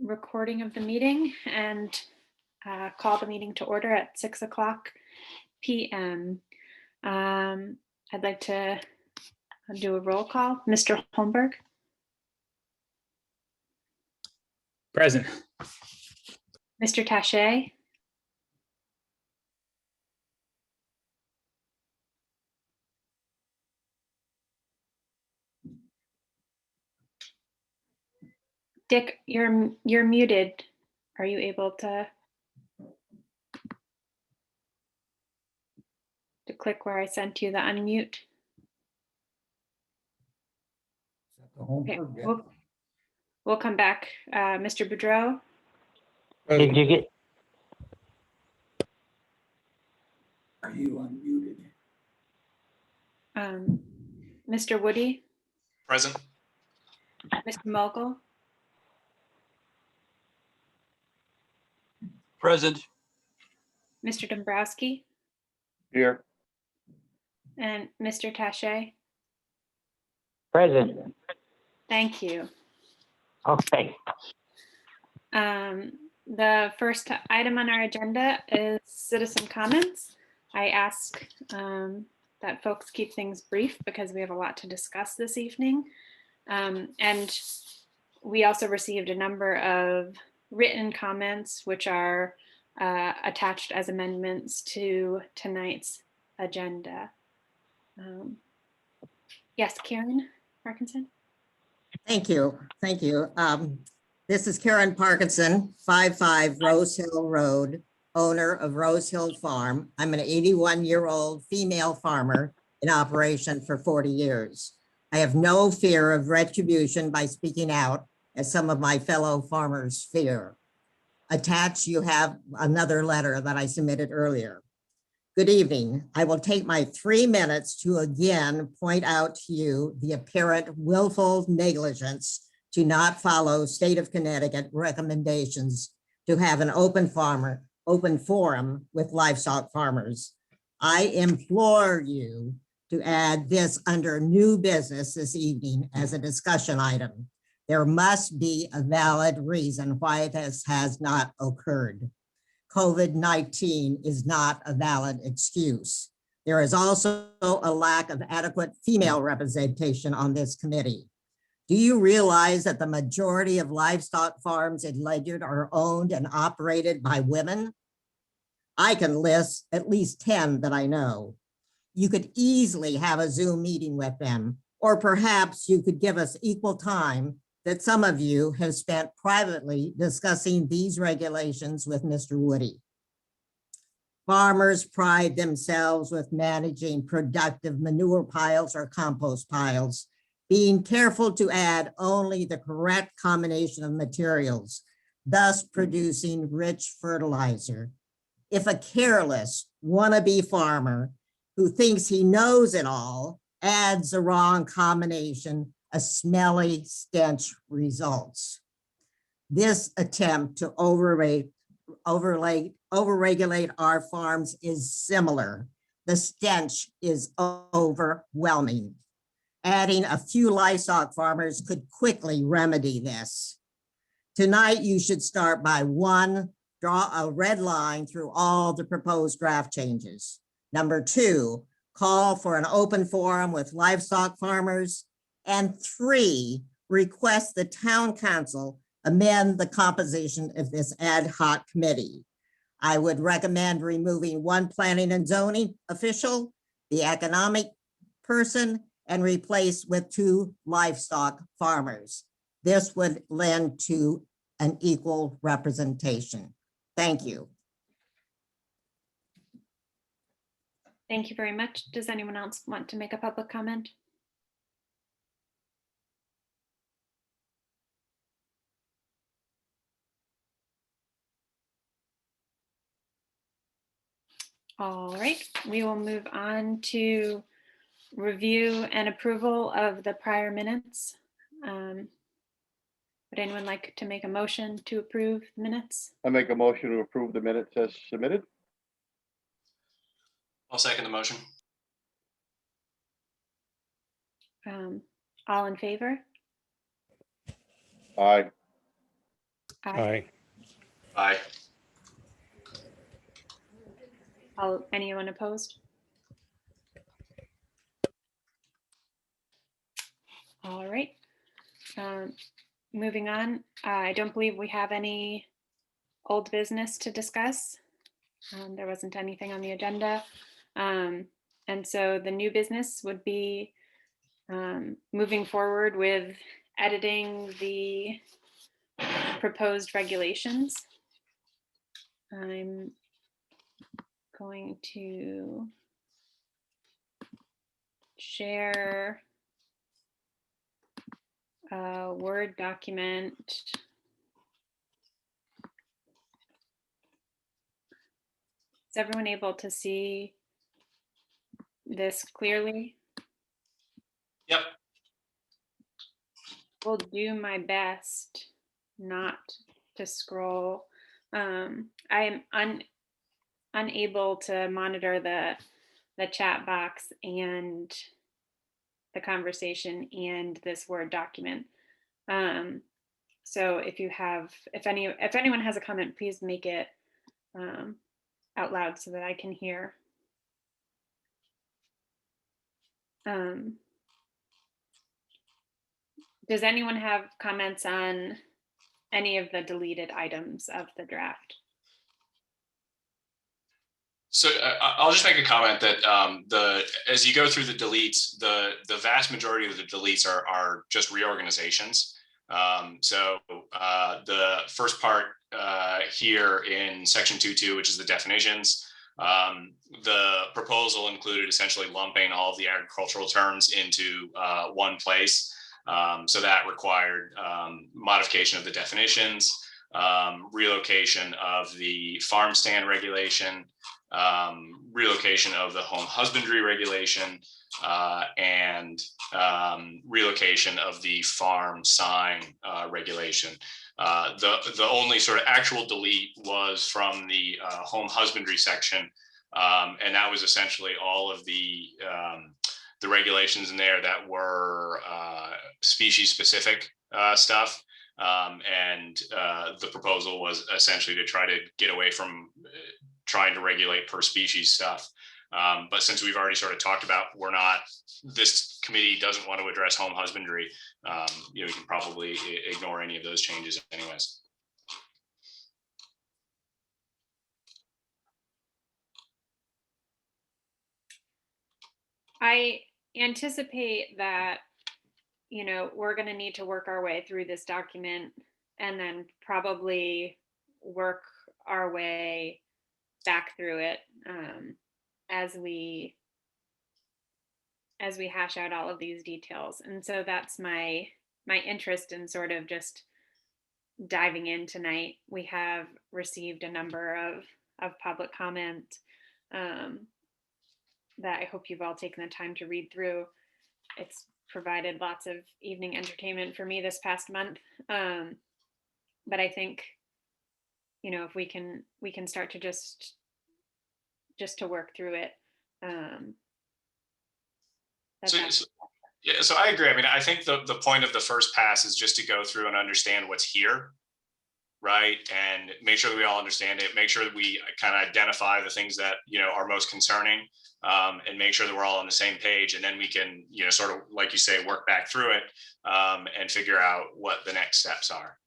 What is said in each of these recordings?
recording of the meeting and call the meeting to order at 6:00 p.m. I'd like to do a roll call. Mr. Holmberg. Present. Mr. Taché. Dick, you're muted. Are you able to click where I sent you the unmute? Okay, we'll come back. Mr. Boudreau. Did you get? Are you unmuted? Mr. Woody. Present. Mr. Mogul. Present. Mr. Dombrowski. Here. And Mr. Taché. Present. Thank you. Okay. The first item on our agenda is citizen comments. I ask that folks keep things brief because we have a lot to discuss this evening. And we also received a number of written comments which are attached as amendments to tonight's agenda. Yes, Karen Parkinson. Thank you. Thank you. This is Karen Parkinson, 55 Rose Hill Road, owner of Rose Hill Farm. I'm an 81-year-old female farmer in operation for 40 years. I have no fear of retribution by speaking out, as some of my fellow farmers fear. Attached, you have another letter that I submitted earlier. Good evening. I will take my 3 minutes to again point out to you the apparent willful negligence to not follow state of Connecticut recommendations to have an open forum with livestock farmers. I implore you to add this under new business this evening as a discussion item. There must be a valid reason why this has not occurred. COVID-19 is not a valid excuse. There is also a lack of adequate female representation on this committee. Do you realize that the majority of livestock farms in Ledyard are owned and operated by women? I can list at least 10 that I know. You could easily have a Zoom meeting with them, or perhaps you could give us equal time that some of you have spent privately discussing these regulations with Mr. Woody. Farmers pride themselves with managing productive manure piles or compost piles, being careful to add only the correct combination of materials, thus producing rich fertilizer. If a careless wannabe farmer who thinks he knows it all adds the wrong combination, a smelly stench results. This attempt to overregulate our farms is similar. The stench is overwhelming. Adding a few livestock farmers could quickly remedy this. Tonight, you should start by 1, draw a red line through all the proposed draft changes. Number 2, call for an open forum with livestock farmers. And 3, request the town council amend the composition of this ad hoc committee. I would recommend removing 1 planning and zoning official, the economic person, and replace with 2 livestock farmers. This would lend to an equal representation. Thank you. Thank you very much. Does anyone else want to make a public comment? All right, we will move on to review and approval of the prior minutes. Would anyone like to make a motion to approve the minutes? I make a motion to approve the minutes as submitted. I'll second the motion. All in favor? Aye. Aye. Aye. Anyone opposed? All right. Moving on, I don't believe we have any old business to discuss. There wasn't anything on the agenda. And so the new business would be moving forward with editing the proposed regulations. I'm going to share a Word document. Is everyone able to see this clearly? Yep. Will do my best not to scroll. I'm unable to monitor the chat box and the conversation and this Word document. So if anyone has a comment, please make it out loud so that I can hear. Does anyone have comments on any of the deleted items of the draft? So I'll just make a comment that as you go through the deletes, the vast majority of the deletes are just reorganizations. So the first part here in section 2.2, which is the definitions, the proposal included essentially lumping all of the agricultural terms into one place. So that required modification of the definitions, relocation of the farm stand regulation, relocation of the home husbandry regulation, and relocation of the farm sign regulation. The only sort of actual delete was from the home husbandry section, and that was essentially all of the regulations in there that were species specific stuff. And the proposal was essentially to try to get away from trying to regulate per species stuff. But since we've already sort of talked about, this committee doesn't want to address home husbandry, we can probably ignore any of those changes anyways. I anticipate that, we're going to need to work our way through this document and then probably work our way back through it as we hash out all of these details. And so that's my interest in sort of just diving in tonight. We have received a number of public comment that I hope you've all taken the time to read through. It's provided lots of evening entertainment for me this past month. But I think, if we can start to just to work through it. So I agree. I mean, I think the point of the first pass is just to go through and understand what's here, right? And make sure that we all understand it, make sure that we kind of identify the things that, are most concerning, and make sure that we're all on the same page. And then we can, sort of, like you say, work back through it and figure out what the next steps are.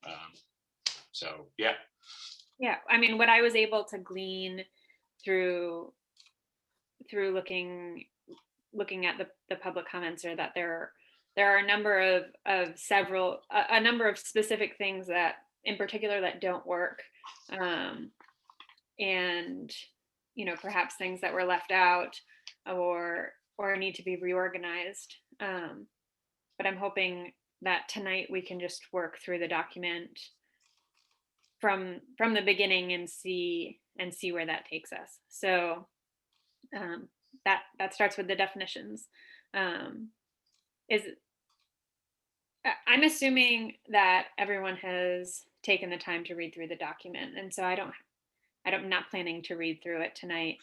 So, yeah. Yeah. I mean, what I was able to glean through looking at the public comments are that there are a number of specific things that in particular that don't work, and perhaps things that were left out or need to be reorganized, but I'm hoping that tonight we can just work through the document from the beginning and see where that takes us. So that starts with the definitions. I'm assuming that everyone has taken the time to read through the document, and so I'm not planning to read through it tonight,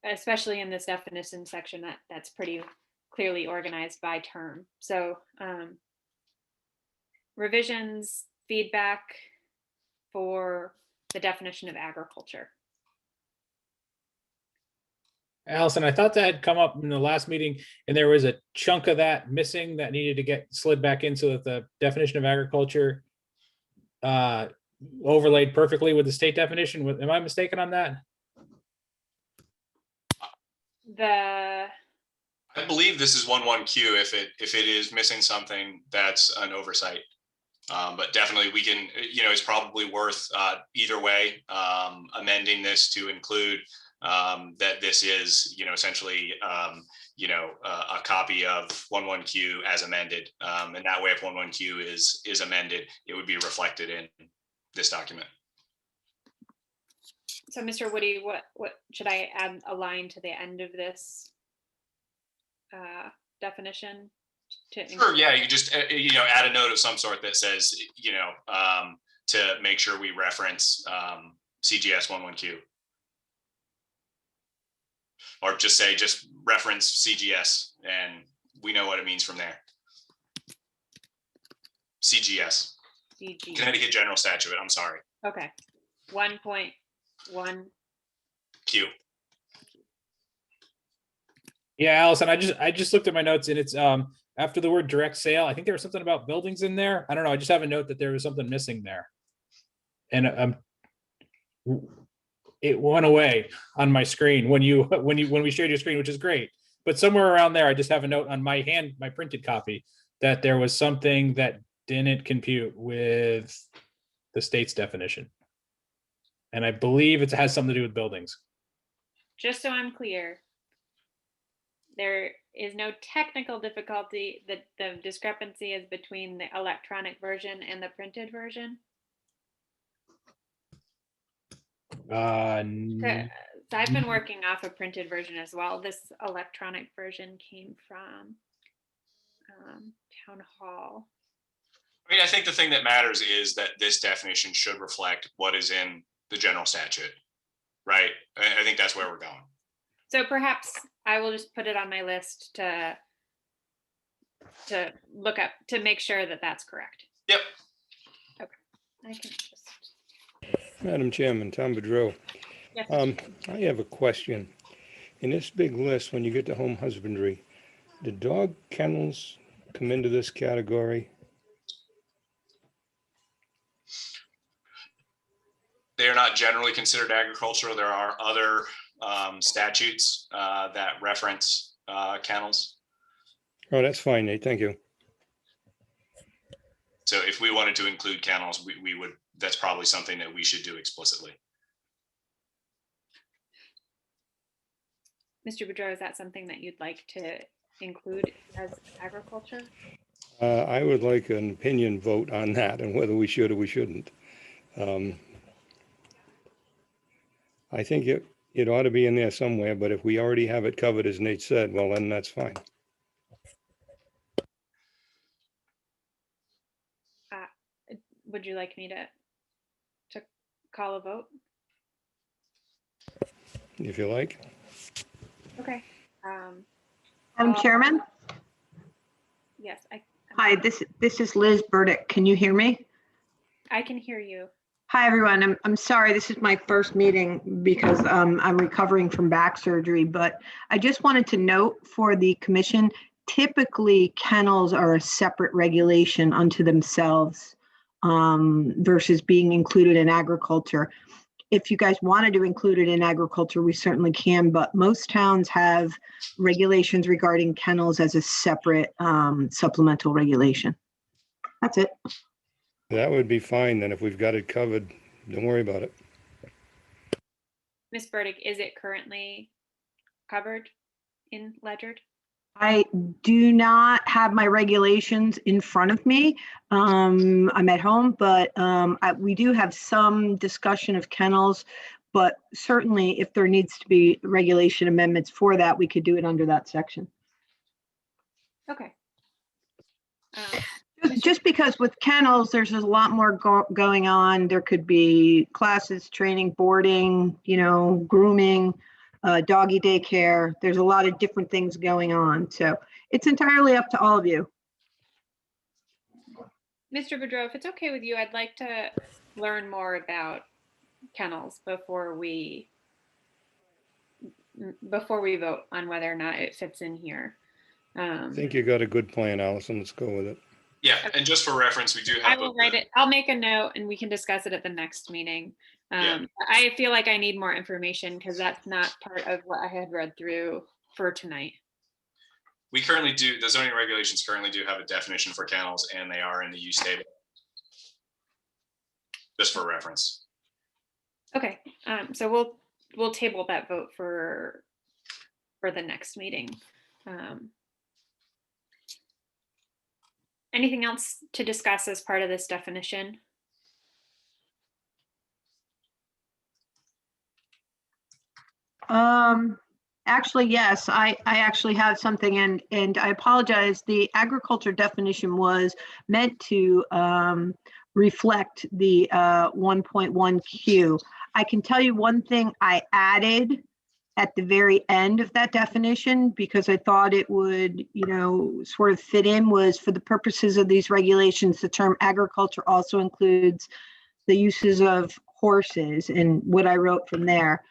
especially in this definition section that's pretty clearly organized by term. So revisions feedback for the definition of agriculture. Allison, I thought that had come up in the last meeting and there was a chunk of that missing that needed to get slid back in so that the definition of agriculture overlaid perfectly with the state definition. Am I mistaken on that? I believe this is 11Q. If it is missing something, that's an oversight. But definitely we can, it's probably worth either way amending this to include that this is, essentially, a copy of 11Q as amended. And that way, if 11Q is amended, it would be reflected in this document. So Mr. Woody, what should I add a line to the end of this definition? Sure, yeah, you just, add a note of some sort that says, to make sure we reference CGS 11Q. Or just reference CGS and we know what it means from there. CGS. CG. Connecticut General Statute, I'm sorry. Okay. 1.1. Q. Yeah, Allison, I just looked at my notes and it's after the word direct sale, I think there was something about buildings in there. I don't know. I just have a note that there was something missing there. And it went away on my screen when we shared your screen, which is great. But somewhere around there, I just have a note on my printed copy that there was something that didn't compute with the state's definition. And I believe it has something to do with buildings. Just so I'm clear, there is no technical difficulty. That the discrepancy is between the electronic version and the printed version. So I've been working off a printed version as well. This electronic version came from Town Hall. I mean, I think the thing that matters is that this definition should reflect what is in the general statute, right? I think that's where we're going. So perhaps I will just put it on my list to look up to make sure that that's correct. Yep. Okay, I can just. Madam Chairman, Tom Bedreau. Yes. I have a question. In this big list, when you get to home husbandry, do dog kennels come into this category? They are not generally considered agricultural. There are other statutes that reference kennels. Oh, that's fine, Nate. Thank you. So if we wanted to include kennels, we would, that's probably something that we should do explicitly. Mr. Boudreau, is that something that you'd like to include as agriculture? I would like an opinion vote on that and whether we should or we shouldn't. I think it ought to be in there somewhere, but if we already have it covered, as Nate said, well, then that's fine. Would you like me to call a vote? If you like. Okay. Madam Chairman? Yes, Hi, this is Liz Burdick. Can you hear me? I can hear you. Hi, everyone. I'm sorry, this is my first meeting because I'm recovering from back surgery, but I just wanted to note for the commission, typically kennels are a separate regulation unto themselves versus being included in agriculture. If you guys wanted to include it in agriculture, we certainly can, but most towns have regulations regarding kennels as a separate supplemental regulation. That's it. That would be fine then if we've got it covered. Don't worry about it. Ms. Burdick, is it currently covered in Ledgered? I do not have my regulations in front of me. I'm at home, but we do have some discussion of kennels, but certainly if there needs to be regulation amendments for that, we could do it under that section. Okay. Just because with kennels, there's a lot more going on. There could be classes, training, boarding, grooming, doggy daycare. There's a lot of different things going on. So it's entirely up to all of you. Mr. Boudreau, if it's okay with you, I'd like to learn more about kennels before we vote on whether or not it fits in here. I think you got a good plan, Allison. Let's go with it. Yeah, and just for reference, we do I have will both write the- it. I'll make a note and we can discuss it at the next meeting. Yeah. I feel like I need more information because that's not part of what I had read through for tonight. We currently do, the zoning regulations currently do have a definition for kennels, and they are in the use table. Just for reference. Okay, so we'll table that vote for the next meeting. Anything else to discuss as part of this definition? Actually, yes, I actually have something, and I apologize. The agriculture definition was meant to reflect the 1.1Q. I can tell you one thing I added at the very end of that definition, because I thought it would, sort of fit in, was for the purposes of these regulations, the term agriculture also includes the uses of horses, and what I wrote from there.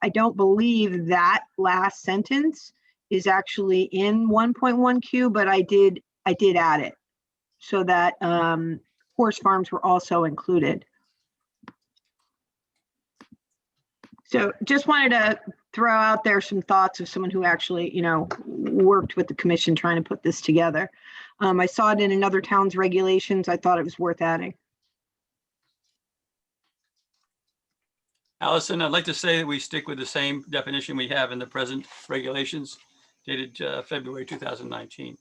I don't believe that last sentence is actually in 1.1Q, but I did add it so that horse farms were also included. So just wanted to throw out there some thoughts of someone who actually, worked with the commission trying to put this together. I saw it in another town's regulations. I thought it was worth adding. Allison, I'd like to say that we stick with the same definition we have in the present regulations dated February 2019.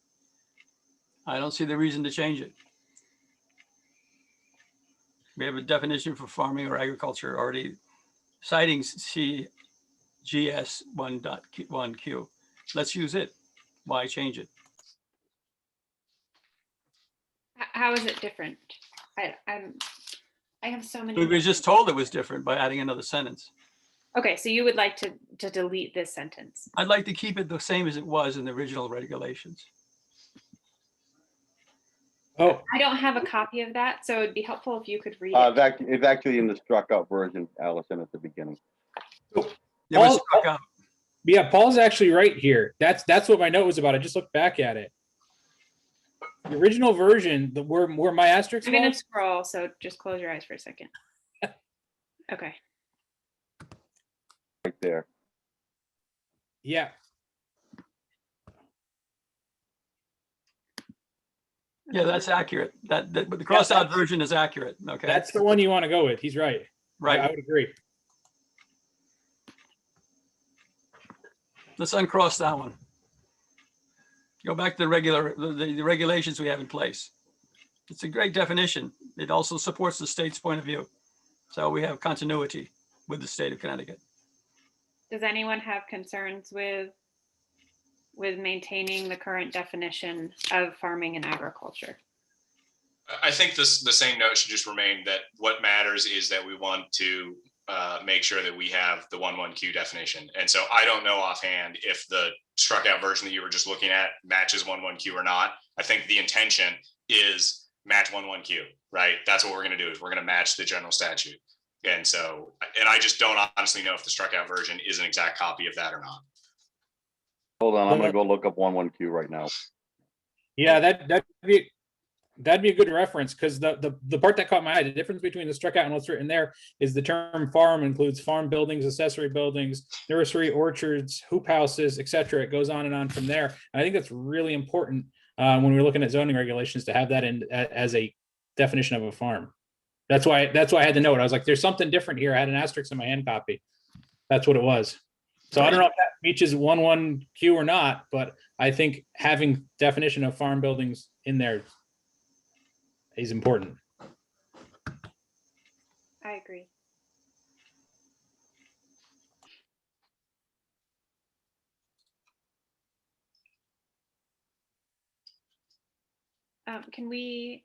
I don't see the reason to change it. We have a definition for farming or agriculture already citing CGS 1.1Q. Let's use it. Why change it? How is it different? I have so many. We were just told it was different by adding another sentence. Okay, so you would like to delete this sentence? I'd like to keep it the same as it was in the original regulations. Oh, I don't have a copy of that, so it'd be helpful if you could read It's it. it's actually in the struck out version, Allison, at the beginning. It was Paul- struck out. yeah, Paul's actually right here. That's what my note was about. I just looked back at it. The original version, where my asterisk I'm gonna was, scroll, so just close your eyes for a second. Okay. Right there. yeah, Yeah, that's accurate. But the crossed out version is accurate. Okay. that's the one you want to go with. He's right. right. I would agree. Let's uncross that one. Go back to the regulations we have in place. It's a great definition. It also supports the state's point of view. So we have continuity with the state of Connecticut. Does anyone have concerns with maintaining the current definition of farming and agriculture? I think the same note should just remain, that what matters is that we want to make sure that we have the 1.1Q definition. And so I don't know offhand if the struck out version that you were just looking at matches 1.1Q or not. I think the intention is match 1.1Q, right? That's what we're going to do, is we're going to match the general statute. And so, and I just don't honestly know if the struck out version is an exact copy of that or not. Hold on, I'm gonna go look up 1.1Q right now. Yeah, that'd be a good reference, because the part that caught my eye, the difference between the struck out and what's written there is the term farm includes farm buildings, accessory buildings, nursery, orchards, hoop houses, etc. It goes on and on from there. And I think that's really important when we're looking at zoning regulations, to have that in as a definition of a farm. That's why I had the note. I was like, there's something different here. I had an asterisk in my hand copy. That's what it was. So I don't know if that reaches 1.1Q or not, but I think having definition of farm buildings in there is important. I agree. Can we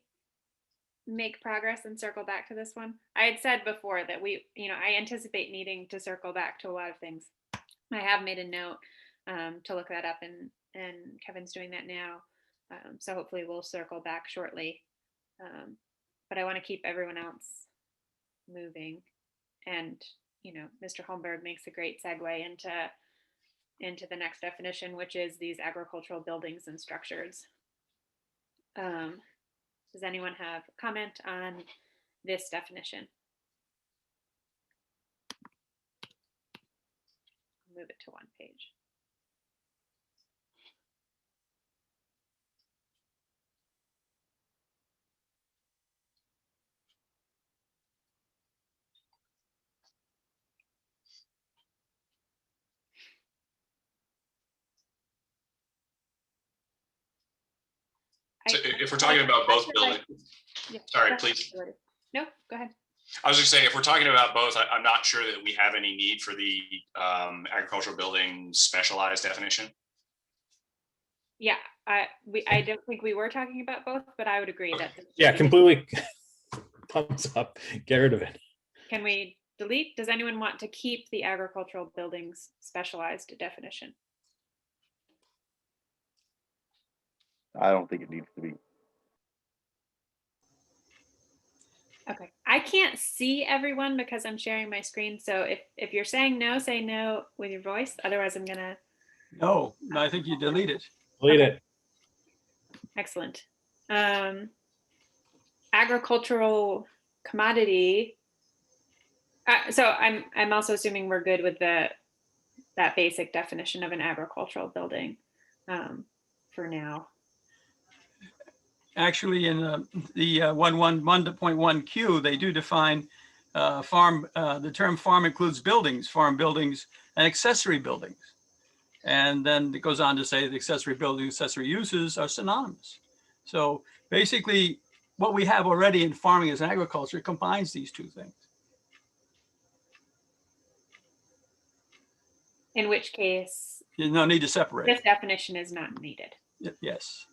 make progress and circle back to this one? I had said before that I anticipate needing to circle back to a lot of things. I have made a note to look that up, and Kevin's doing that now. So hopefully we'll circle back shortly But I want to keep everyone else moving. And, Mr. Holmberg makes a great segue into the next definition, which is these agricultural buildings and structures. Does anyone have a comment on this definition? Move it to one page. So if we're talking about both buildings, sorry, please. No, go ahead. I was just saying, if we're talking about both, I'm not sure that we have any need for the agricultural building specialized definition. Yeah, I don't think we were talking about both, but I would agree that. Yeah, completely. Thumbs up. Get rid of it. Can we delete? Does anyone want to keep the agricultural buildings specialized definition? I don't think it needs to be. Okay, I can't see everyone because I'm sharing my screen. So if you're saying no, say no with your voice. Otherwise, I'm gonna. No, I think you delete it. Delete it. Excellent. Agricultural commodity. So I'm also assuming we're good with that basic definition of an agricultural building for now. Actually, in the 1.1Q, they do define farm. The term farm includes buildings, farm buildings, and accessory buildings. And then it goes on to say the accessory buildings, accessory uses are synonymous. So basically, what we have already in farming as agriculture combines these two things. In which case, There's no need to separate. this definition is not needed. Yes.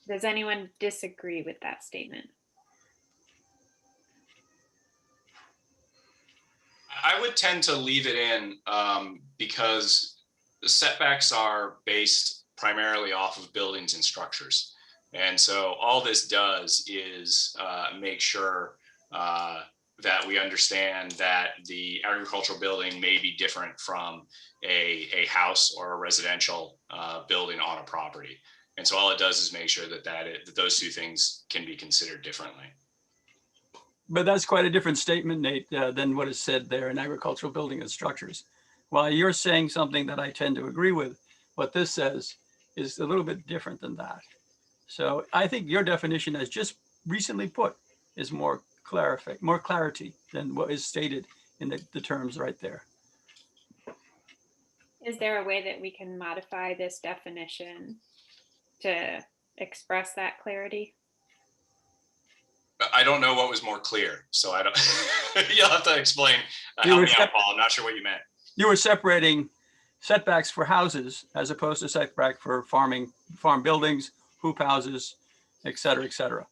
Does anyone disagree with that statement? I would tend to leave it in because the setbacks are based primarily off of buildings and structures. And so all this does is make sure that we understand that the agricultural building may be different from a house or a residential building on a property. And so all it does is make sure that those two things can be considered differently. But that's quite a different statement, Nate, than what is said there in agricultural building and structures. While you're saying something that I tend to agree with, what this says is a little bit different than that. So I think your definition, as just recently put, is more clarity than what is stated in the terms right there. Is there a way that we can modify this definition to express that clarity? I don't know what was more clear, so I don't. You'll have to explain. Help me out, Paul. I'm not sure what you meant. You were separating setbacks for houses as opposed to setback for farm buildings, hoop houses, et cetera,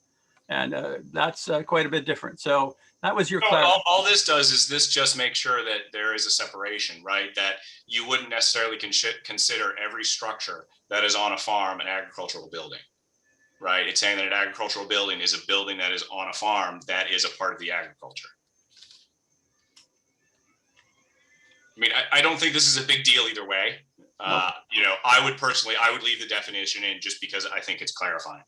and that's quite a bit different. So that was your clarity. All this does is this just makes sure that there is a separation, right? That you wouldn't necessarily consider every structure that is on a farm an agricultural building. Right, it's saying that an agricultural building is a building that is on a farm that is a part of the agriculture. I mean, I don't think this is a big deal either way. Nope. I would leave the definition in just because I think it's clarifying.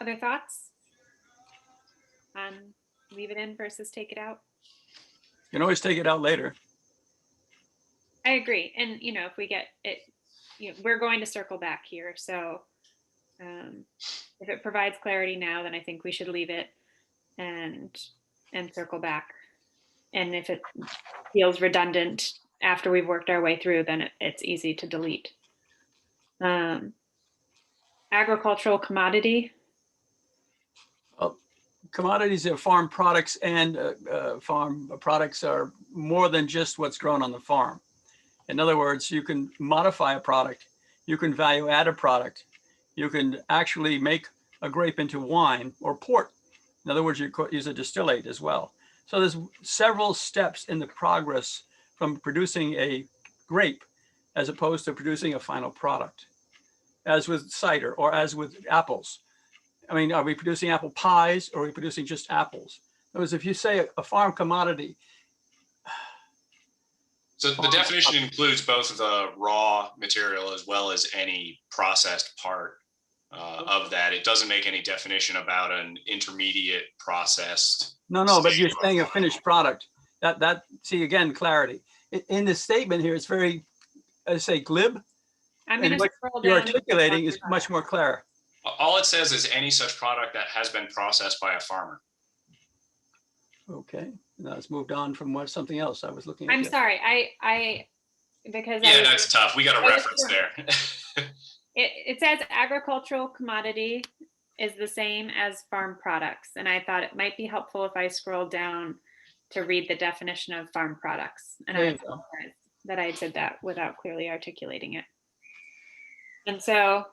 Other thoughts on leave it in versus take it out? You can always take it out later. I agree. And, if we get it, we're going to circle back here. So if it provides clarity now, then I think we should leave it and circle back. And if it feels redundant after we've worked our way through, then it's easy to delete. Agricultural commodity. Commodities are farm products, and farm products are more than just what's grown on the farm. In other words, you can modify a product, you can value add a product, you can actually make a grape into wine or port. In other words, you could use a distillate as well. So there's several steps in the progress from producing a grape as opposed to producing a final product, as with cider or as with apples. I mean, are we producing apple pies or are we producing just apples? In other words, if you say a farm commodity. So the definition includes both the raw material as well as any processed part of that. It doesn't make any definition about an intermediate processed. No, but you're saying a finished product. See, again, clarity. In the statement here, it's very, I say, glib. I'm going And to what scroll you're down. articulating is much more clear. All it says is any such product that has been processed by a farmer. Okay, now it's moved on from something else I was looking at. I'm sorry, because Yeah, that's tough. We got a reference there. It says agricultural commodity is the same as farm products. And I thought it might be helpful if I scroll down to read the definition of farm products. And I apologize that I did that without clearly articulating it. And so,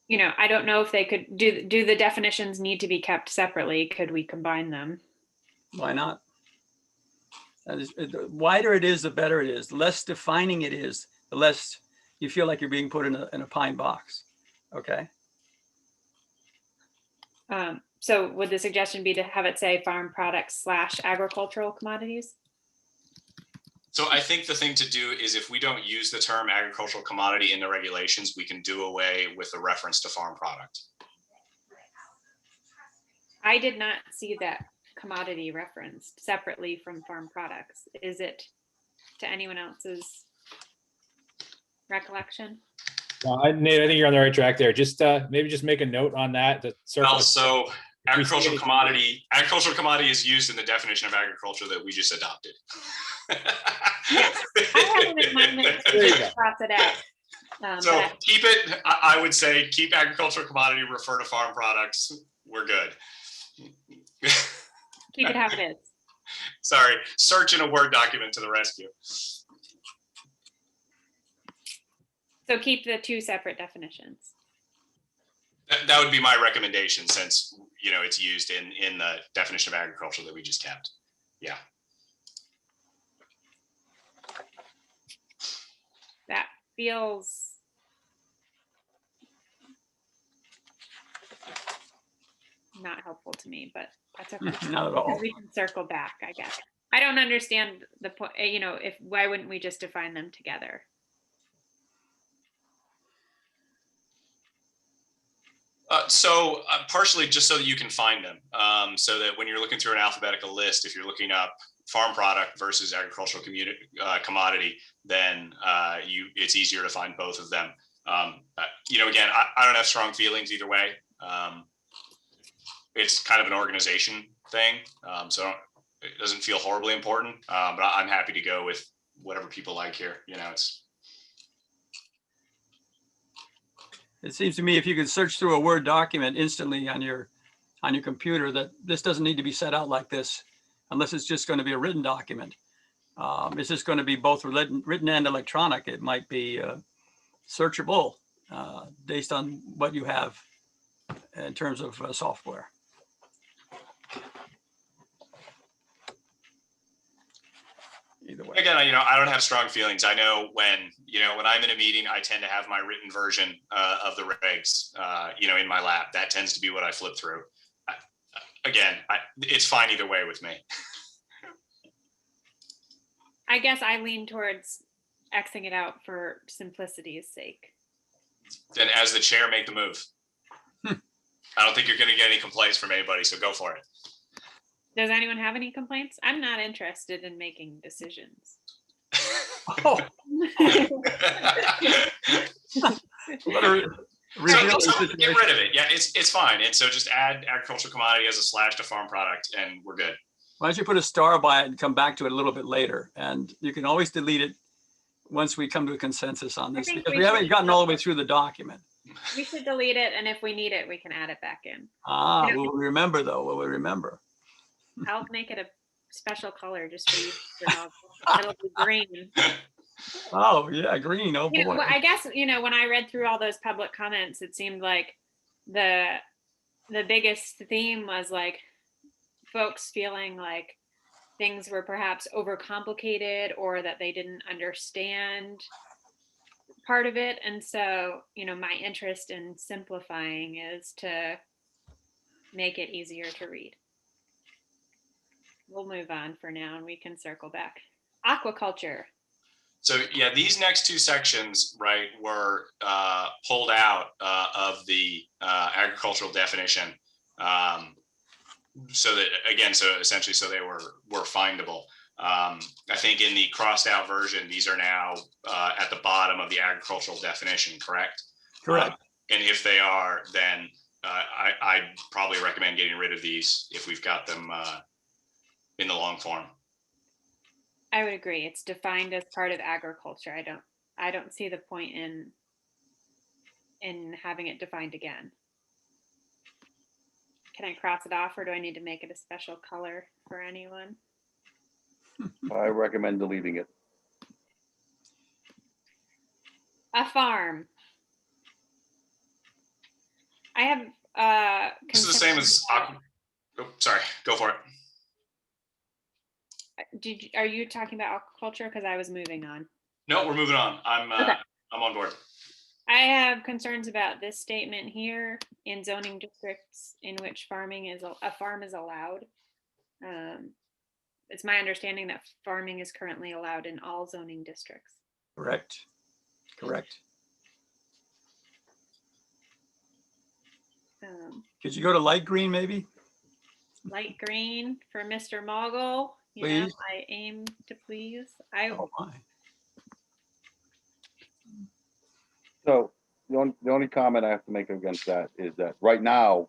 you know, I don't know if they could do the definitions need to be kept separately? Could we combine them? Why not? The wider it is, the better it is. The less defining it is, the less you feel like you're being put in a pine box. Okay. So would the suggestion be to have it say farm products / agricultural commodities? So I think the thing to do is if we don't use the term agricultural commodity in the regulations, we can do away with the reference to farm product. I did not see that commodity referenced separately from farm products. Is it to anyone else's recollection? Well, Nate, I think you're on the right track there. Just maybe just make a note on that. Also, agricultural commodity is used in the definition of agriculture that we just adopted. Yes, I have it in my notes to just cross it out. So keep it, I would say, keep agricultural commodity, refer to farm products. We're good. Keep it how it is. Sorry, search in a Word document to the rescue. So keep the two separate definitions. That would be my recommendation, since you know it's used in the definition of agriculture that we just kept. Yeah. That feels not helpful to me, but that's okay. Not at all. We can circle back, I guess. I don't understand the point, you know, why wouldn't we just define them together? Partially just so that you can find them, so that when you're looking through an alphabetical list, if you're looking up farm product versus agricultural commodity, then it's easier to find both of them. You know, again, I don't have strong feelings either way. It's kind of an organization thing, so it doesn't feel horribly important, but I'm happy to go with whatever people like here. You know, It seems to me if you could search through a Word document instantly on your computer, that this doesn't need to be set out like this, unless it's just going to be a written document. It's just going to be both written and electronic. It might be searchable based on what you have in terms of software. Either way. Again, you know, I don't have strong feelings. I know when I'm in a meeting, I tend to have my written version of the regs, you know, in my lap. That tends to be what I flip through. It's fine either way with me. I guess I lean towards Xing it out for simplicity's sake. Then as the chair, make the move. I don't think you're going to get any complaints from anybody, so go for it. Does anyone have any complaints? I'm not interested in making decisions. Oh. Get rid of it. Yeah, it's fine. And so just add agricultural commodity as a / to farm product, and we're good. Why don't you put a star by it and come back to it a little bit later? And you can always delete it once we come to a consensus on this, because we haven't gotten all the way through the document. We should delete it, and if we need it, we can add it back in. Will we remember though? Will we remember? I'll make it a special color just for you. It'll be green. Oh yeah, green. Oh boy. You know, I guess, you know, when I read through all those public comments, it seemed like the biggest theme was like folks feeling like things were perhaps overcomplicated or that they didn't understand part of it. And so, my interest in simplifying is to make it easier to read. We'll move on for now and we can circle back. Aquaculture. So yeah, these next two sections, right, were pulled out of the agricultural definition. So that again, so essentially, so they were findable. I think in the crossed out version, these are now at the bottom of the agricultural definition, correct? Correct. And if they are, then I'd probably recommend getting rid of these if we've got them in the long form. I would agree. It's defined as part of agriculture. I don't see the point in having it defined again. Can I cross it off or do I need to make it a special color for anyone? I recommend deleting it. A farm. I have This is the same as oh, sorry, go for it. Are you talking about aquaculture? Because I was moving on. No, we're moving on. I'm on board. I have concerns about this statement here in zoning districts in which a farm is allowed. It's my understanding that farming is currently allowed in all zoning districts. Correct. Correct. Could you go to light green maybe? Light green for Mr. Mogul. Please. I aim to please. Oh my. So the only comment I have to make against that is that right now,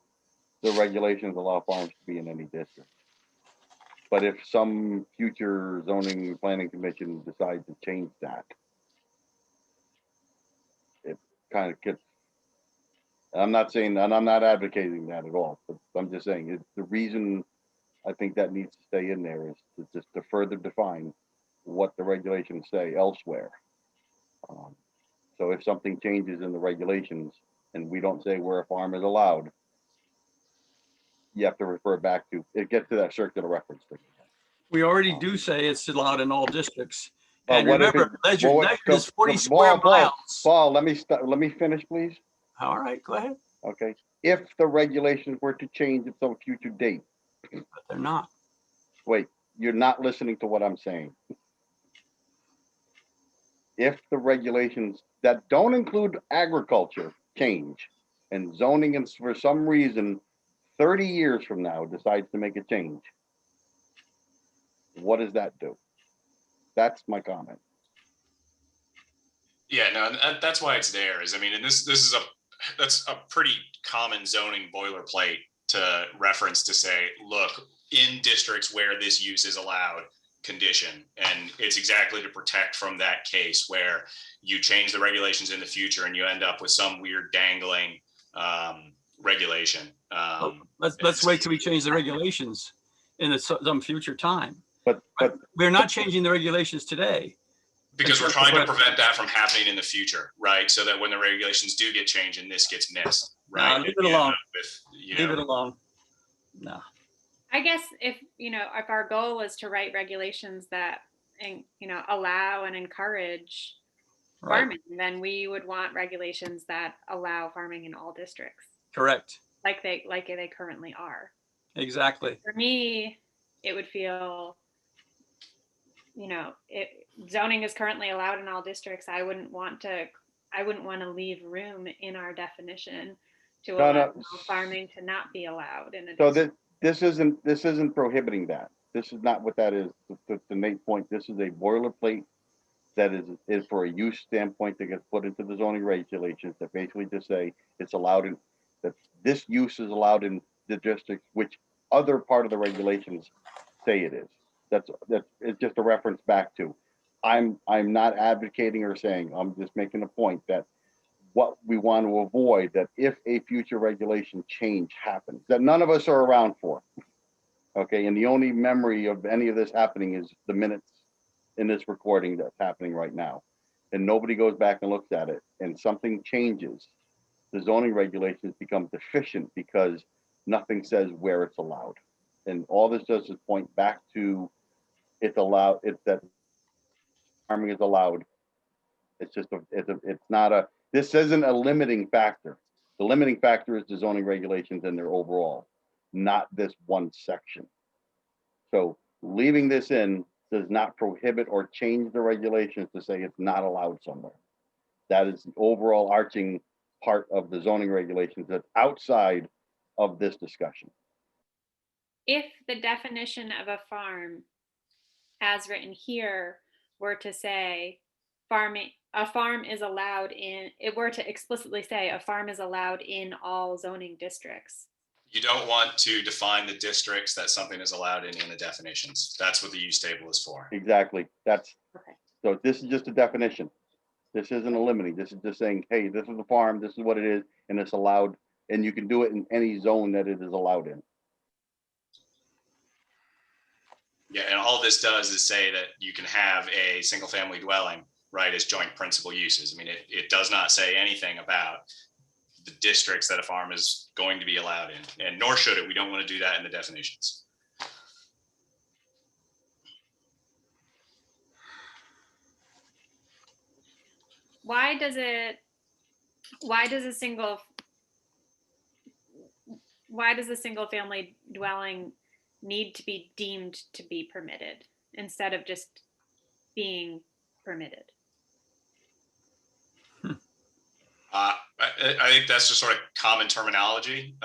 the regulations allow farms to be in any district. But if some future zoning planning commission decides to change that, it kind of gets, I'm not saying, and I'm not advocating that at all, but I'm just saying the reason I think that needs to stay in there is just to further define what the regulations say elsewhere. So if something changes in the regulations and we don't say where a farm is allowed, you have to refer back to, it gets to that circular reference thing. We already do say it's allowed in all districts. But And what if remember, it- Ledyard well, what- is 40 square miles. Paul, let me finish, please. All right, go ahead. Okay. If the regulations were to change at some future date, But they're not. wait, you're not listening to what I'm saying. If the regulations that don't include agriculture change and zoning and for some reason 30 years from now decides to make a change, what does that do? That's my Yeah, no, that's why it's there. I mean, and that's a pretty common zoning boilerplate to reference to say, look, in districts where this use is allowed, condition, and it's exactly to protect from that case where you change the regulations in the future and you end up with some weird dangling regulation. Let's wait till we change the regulations in some future time. But We're not changing the regulations today. Because we're trying to prevent that from happening in the future, right? So that when the regulations do get changed and this gets missed, right? Leave it alone. Leave it alone. No. I guess if our goal is to write regulations that, allow and encourage farming, then we would want regulations that allow farming in all districts. Correct. Like they currently are. Exactly. For me, it would feel, zoning is currently allowed in all districts. I wouldn't want to leave room in our definition to allow farming to not be allowed in a district. So this isn't prohibiting that. This is not what that is. To Nate's point, this is a boilerplate that is for a use standpoint that gets put into the zoning regulations that basically just say it's allowed in, that this use is allowed in the districts which other part of the regulations say it is. That's it's just a reference back to. I'm not advocating or saying, I'm just making a point that what we want to avoid, that if a future regulation change happens, that none of us are around for. Okay, and the only memory of any of this happening is the minutes in this recording that's happening right now. And nobody goes back and looks at it and something changes. The zoning regulations become deficient because nothing says where it's allowed. And all this does is point back to it's allowed, it's that farming is allowed. It's just it's not a, this isn't a limiting factor. The limiting factor is the zoning regulations and their overall, not this one section. So leaving this in does not prohibit or change the regulations to say it's not allowed somewhere. That is the overall arching part of the zoning regulations that's outside of this discussion. If the definition of a farm as written here were to say farming, a farm is allowed in, it were to explicitly say a farm is allowed in all zoning districts. You don't want to define the districts that something is allowed in the definitions. That's what the use table is for. Exactly. That's, Okay. so this is just a definition. This isn't a limiting. This is just saying, hey, this is a farm, this is what it is, and it's allowed, and you can do it in any zone that it is allowed in. Yeah, and all this does is say that you can have a single family dwelling, right, as joint principal uses. I mean, it does not say anything about the districts that a farm is going to be allowed in, and nor should it. We don't want to do that in the definitions. Why does a single family dwelling need to be deemed to be permitted instead of just being permitted? I think that's just sort of common terminology.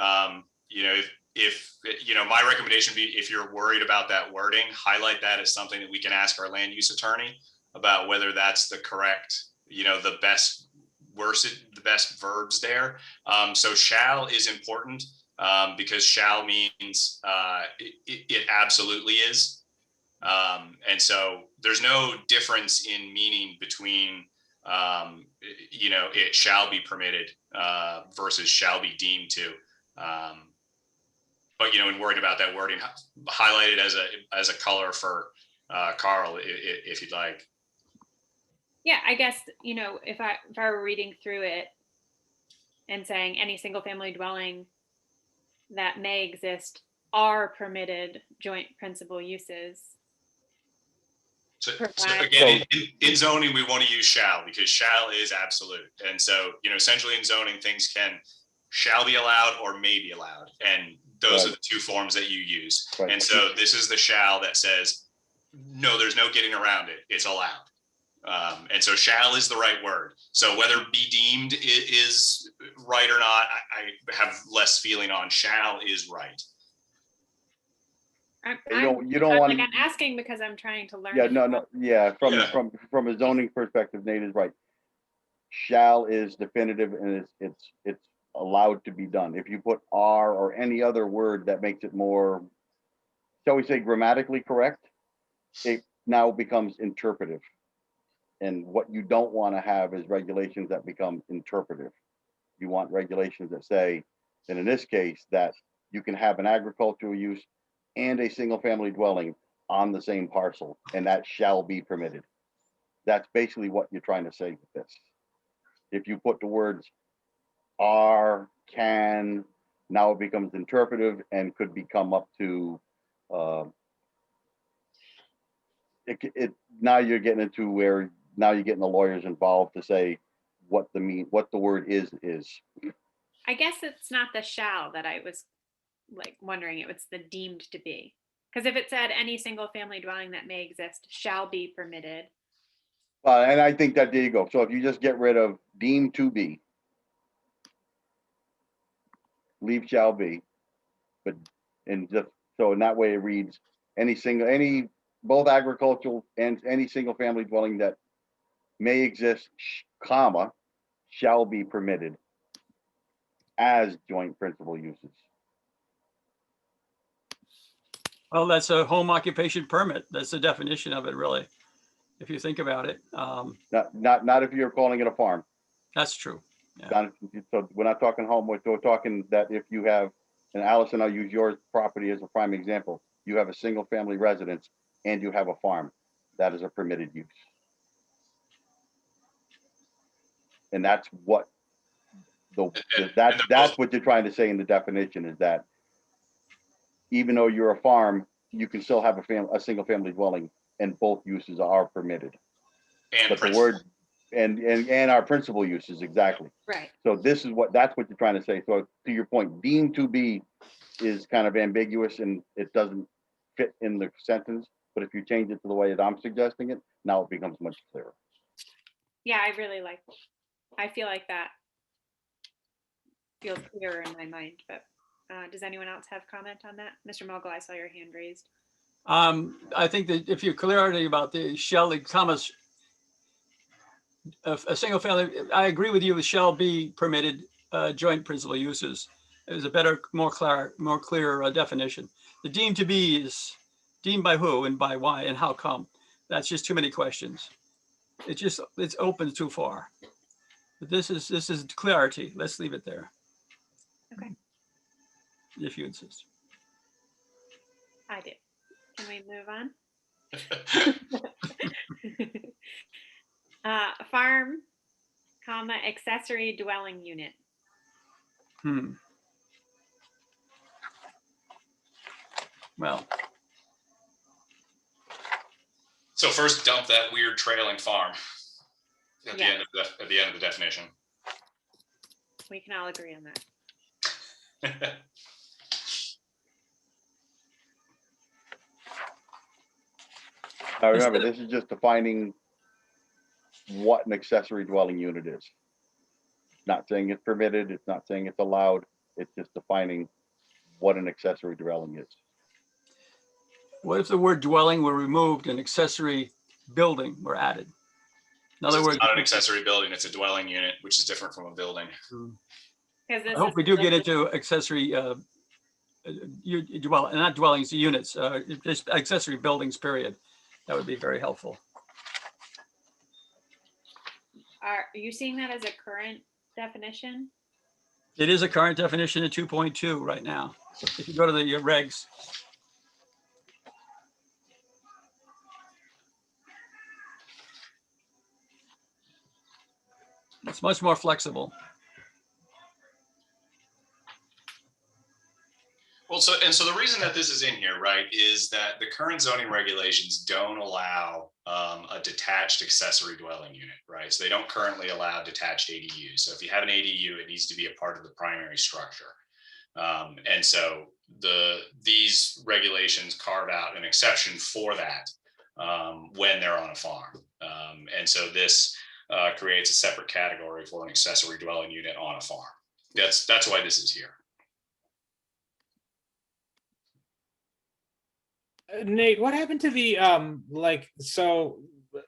You know, if you know, my recommendation would be, if you're worried about that wording, highlight that as something that we can ask our land use attorney about whether that's the correct, you know, the best verbs there. So shall is important because shall means it absolutely is. And so there's no difference in meaning between you know, it shall be permitted versus shall be deemed to. But you know, when worried about that wording, highlight it as a color for Carl, if you'd like. Yeah, I guess, you know, if I were reading through it and saying any single family dwelling that may exist are permitted joint principal uses. So again, in zoning, we want to use shall because shall is absolute. And so, you know, essentially in zoning, things shall be allowed or may be allowed. And those are the two forms that you use. Right. And so this is the shall that says, no, there's no getting around it. It's allowed. And so shall is the right word. So whether be deemed is right or not, I have less feeling on. Shall is right. You don't want. Like, I'm asking because I'm trying to learn. Yeah, no. Yeah, from a zoning perspective, Nate is right. Shall is definitive and it's allowed to be done. If you put are or any other word that makes it more, shall we say, grammatically correct, it now becomes interpretive. And what you don't want to have is regulations that become interpretive. You want regulations that say, and in this case, that you can have an agricultural use and a single family dwelling on the same parcel, and that shall be permitted. That's basically what you're trying to say with this. If you put the words are, can, now it becomes interpretive and could become up to now you're getting into where now you're getting the lawyers involved to say what the word is. I guess it's not the shall that I was like wondering, it's the deemed to be. Because if it said any single family dwelling that may exist shall be permitted. And I think that there you go. So if you just get rid of deemed to be, leave shall be, but and just so in that way it reads both agricultural and any single family dwelling that may exist, comma, shall be permitted as joint principal uses. Well, that's a home occupation permit. That's the definition of it, really, if you think about it. Not if you're calling it a farm. That's true. Yeah. So we're not talking home. We're talking that if you have, and Allison, I'll use your property as a prime example. You have a single family residence and you have a farm. That is a permitted use. And that's what that's what you're trying to say in the definition is that even though you're a farm, you can still have a single family dwelling, and both uses are permitted. And But the principal. word, and our principal uses, exactly. Right. So that's what you're trying to say. So to your point, deemed to be is kind of ambiguous and it doesn't fit in the sentence. But if you change it to the way that I'm suggesting it, now it becomes much clearer. Yeah, I feel like that feels clearer in my mind, but does anyone else have comment on that? Mr. Mogul, I saw your hand raised. I think that if you're clarity about the shall, the commas, a single family, I agree with you, shall be permitted joint principal uses. It was a better, more clear definition. The deemed to be is deemed by who and by why and how come. That's just too many questions. It's open too far. But this is clarity. Let's leave it there. Okay. If you insist. I do. Can we move on? Farm, comma, accessory dwelling unit. Well, So first dump that weird trailing farm at the Yeah. end of the definition. We can all agree on that. Now remember, this is just defining what an accessory dwelling unit is. Not saying it's permitted, it's not saying it's allowed, it's just defining what an accessory dwelling is. what if the word dwelling were removed and accessory building were added? In other It's words, not an accessory building, it's a dwelling unit, which is different from a building. Because I hope we do get into accessory, not dwellings, units, just accessory buildings, period. That would be very helpful. Are you seeing that as a current definition? It is a current definition in 2.2 right now. If you go to the regs. It's much more flexible. Well, so the reason that this is in here, right, is that the current zoning regulations don't allow a detached accessory dwelling unit, right? So they don't currently allow detached ADUs. So if you have an ADU, it needs to be a part of the primary structure. And so these regulations carve out an exception for that when they're on a farm. And so this creates a separate category for an accessory dwelling unit on a farm. That's why this is here. Nate, what happened to the so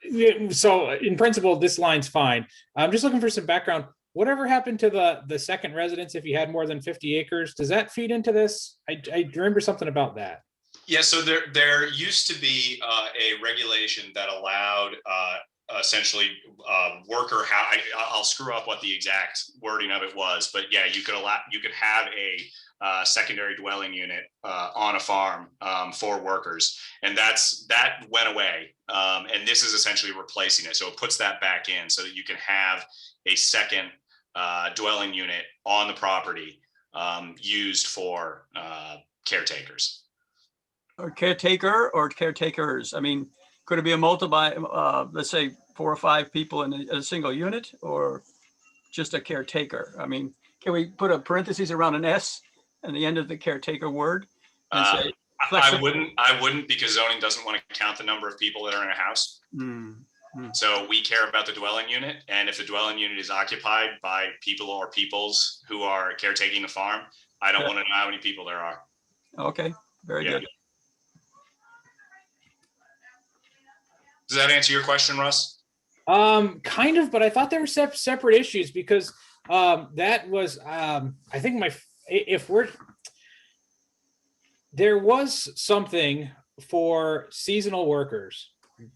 in principle this line's fine. I'm just looking for some background. Whatever happened to the second residence if you had more than 50 acres? Does that feed into this? I remember something about that. Yeah, so there used to be a regulation that allowed essentially worker house. I'll screw up what the exact wording of it was, but yeah, you could have a secondary dwelling unit on a farm for workers, and that went away, and this is essentially replacing it. So it puts that back in so that you can have a second dwelling unit on the property used for caretakers. Or caretaker or caretakers. I mean, could it be a let's say 4 or 5 people in a single unit, or just a caretaker? I mean, can we put a parentheses around an S at the end of the caretaker word? And say I wouldn't, because zoning doesn't want to count the number of people that are in a house. So we care about the dwelling unit, and if the dwelling unit is occupied by people or peoples who are caretaking the farm, I don't want to know how many people there are. Okay, very good. Does that answer your question, Russ? Kind of, but I thought they were separate issues because that was I think there was something for seasonal workers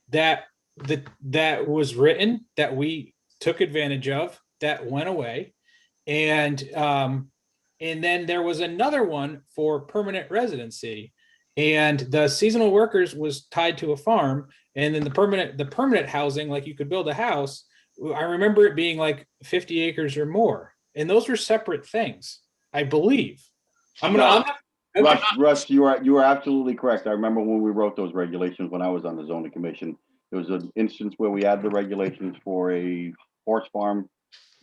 that was written that we took advantage of that went away, and then there was another one for permanent residency, and the seasonal workers was tied to a farm, and then the permanent housing, like you could build a house. I remember it being like 50 acres or more, and those were separate things, I believe. I'm Russ, you are absolutely correct. I remember when we wrote those regulations when I was on the zoning commission. There was an instance where we had the regulations for a horse farm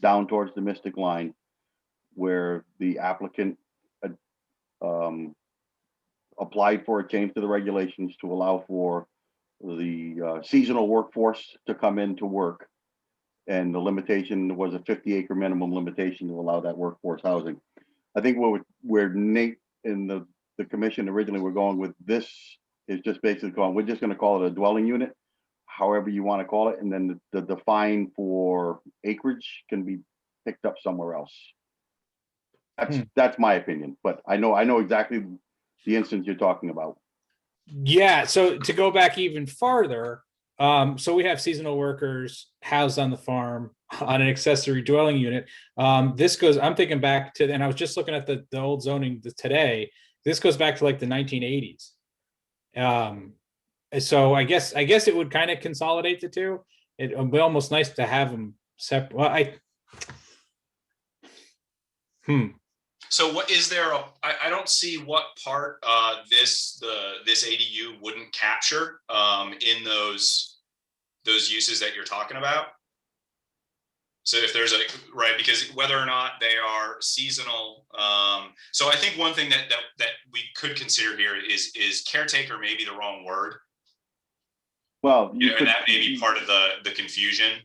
down towards the Mystic Line, where the applicant applied for a change to the regulations to allow for the seasonal workforce to come in to work. And the limitation was a 50-acre minimum limitation to allow that workforce housing. I think where Nate and the commission originally were going with this is just basically going, we're just going to call it a dwelling unit, however you want to call it. And then the define for acreage can be picked up somewhere else. That's my opinion, but I know exactly the instance you're talking about. Yeah, so to go back even farther, so we have seasonal workers housed on the farm on an accessory dwelling unit. This goes, I'm thinking back to, and I was just looking at the old zoning today. This goes back to like the 1980s. So I guess it would kind of consolidate the two. It would be almost nice to have them separate. Well, So what is there? I don't see what part this ADU wouldn't capture in those uses that you're talking about. So if there's right, because whether or not they are seasonal, so I think one thing that we could consider here is caretaker may be the wrong word. Well, and that may be part of the confusion,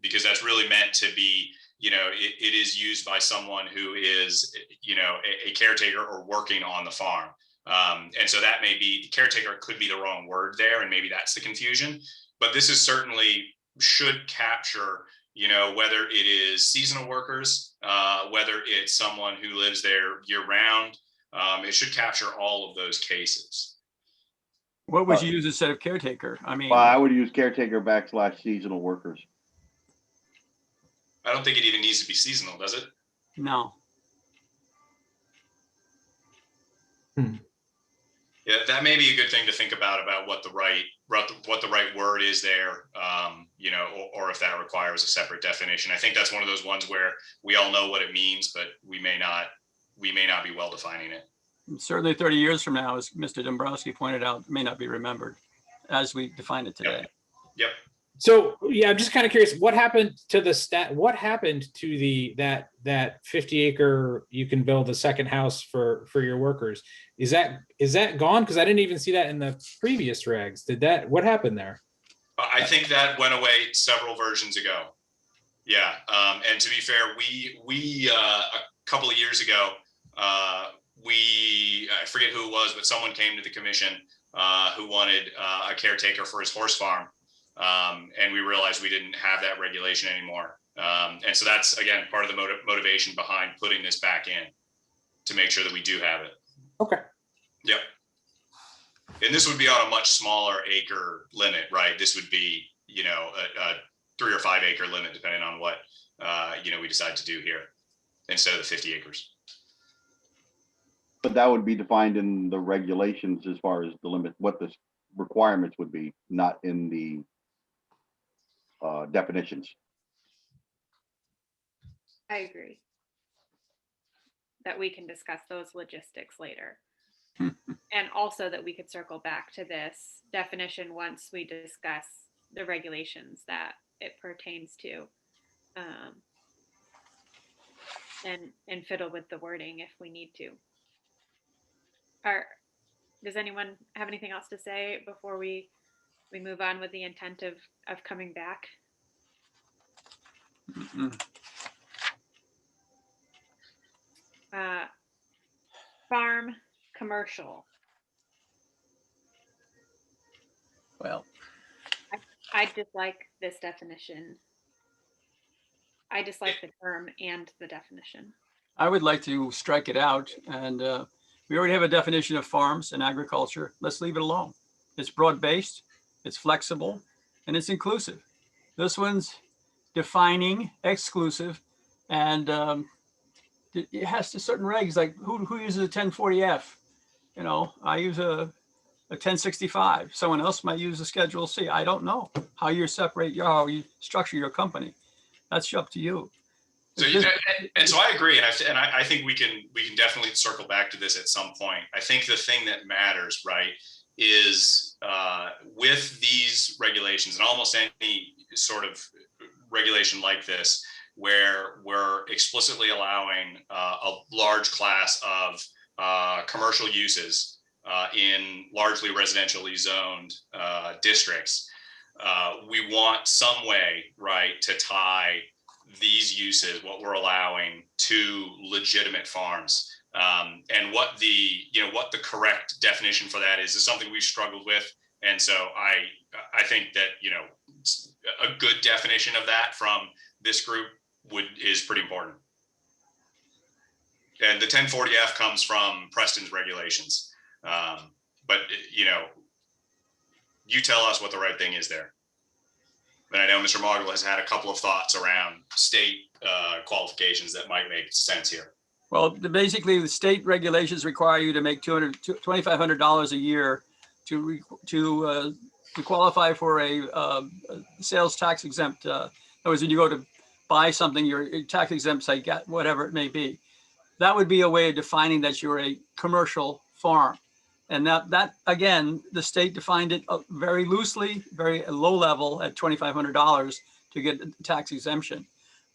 because that's really meant to be, it is used by someone who is, a caretaker or working on the farm. And so that may be, caretaker could be the wrong word there, and maybe that's the confusion. But this is certainly should capture, whether it is seasonal workers, whether it's someone who lives there year round, it should capture all of those cases. What would you use instead of caretaker? I mean, well, I would use caretaker / seasonal workers. I don't think it even needs to be seasonal, does it? no. Yeah, that may be a good thing to think about what the right word is there, or if that requires a separate definition. I think that's one of those ones where we all know what it means, but we may not be well defining it. Certainly 30 years from now, as Mr. Dombrowski pointed out, may not be remembered as we define it today. Yep. So yeah, I'm just kind of curious, what happened to what happened to that 50-acre, you can build a second house for your workers? Is that gone? Because I didn't even see that in the previous regs. What happened there? I think that went away several versions ago. Yeah. And to be fair, we a couple of years ago, I forget who it was, but someone came to the commission who wanted a caretaker for his horse farm. And we realized we didn't have that regulation anymore. And so that's, again, part of the motivation behind putting this back in, to make sure that we do have it. Okay. Yep. And this would be on a much smaller acre limit, right? This would be, a 3 or 5 acre limit, depending on what, we decide to do here, instead of the 50 acres. But that would be defined in the regulations as far as the limit, what the requirements would be, not in the definitions. I agree that we can discuss those logistics later. And also that we could circle back to this definition once we discuss the regulations that it pertains to, and fiddle with the wording if we need to. Does anyone have anything else to say before we move on with the intent of coming back? Farm commercial. Well, I dislike this definition. I dislike the term and the definition. I would like to strike it out, and we already have a definition of farms and agriculture. Let's leave it alone. It's broad-based, it's flexible, and it's inclusive. This one's defining, exclusive, and it has to certain regs, like who uses a 1040F? I use a 1065. Someone else might use a Schedule C. I don't know how you separate how you structure your company. That's up to you. So, and so I agree, and I think we can definitely circle back to this at some point. I think the thing that matters, right, is with these regulations and almost any sort of regulation like this, where we're explicitly allowing a large class of commercial uses in largely residentially zoned districts, we want some way, right, to tie these uses, what we're allowing, to legitimate farms. And what the correct definition for that is something we've struggled with. And so I think that, a good definition of that from this group is pretty important. And the 1040F comes from Preston's regulations. But you tell us what the right thing is there. And I know Mr. Mogul has had a couple of thoughts around state qualifications that might make sense here. Well, basically, the state regulations require you to make $2,500 a year to qualify for a sales tax exempt. In other words, when you go to buy something, you're tax exempt, say, whatever it may be. That would be a way of defining that you're a commercial farm. And that again, the state defined it very loosely, very low level at $2,500 to get tax exemption.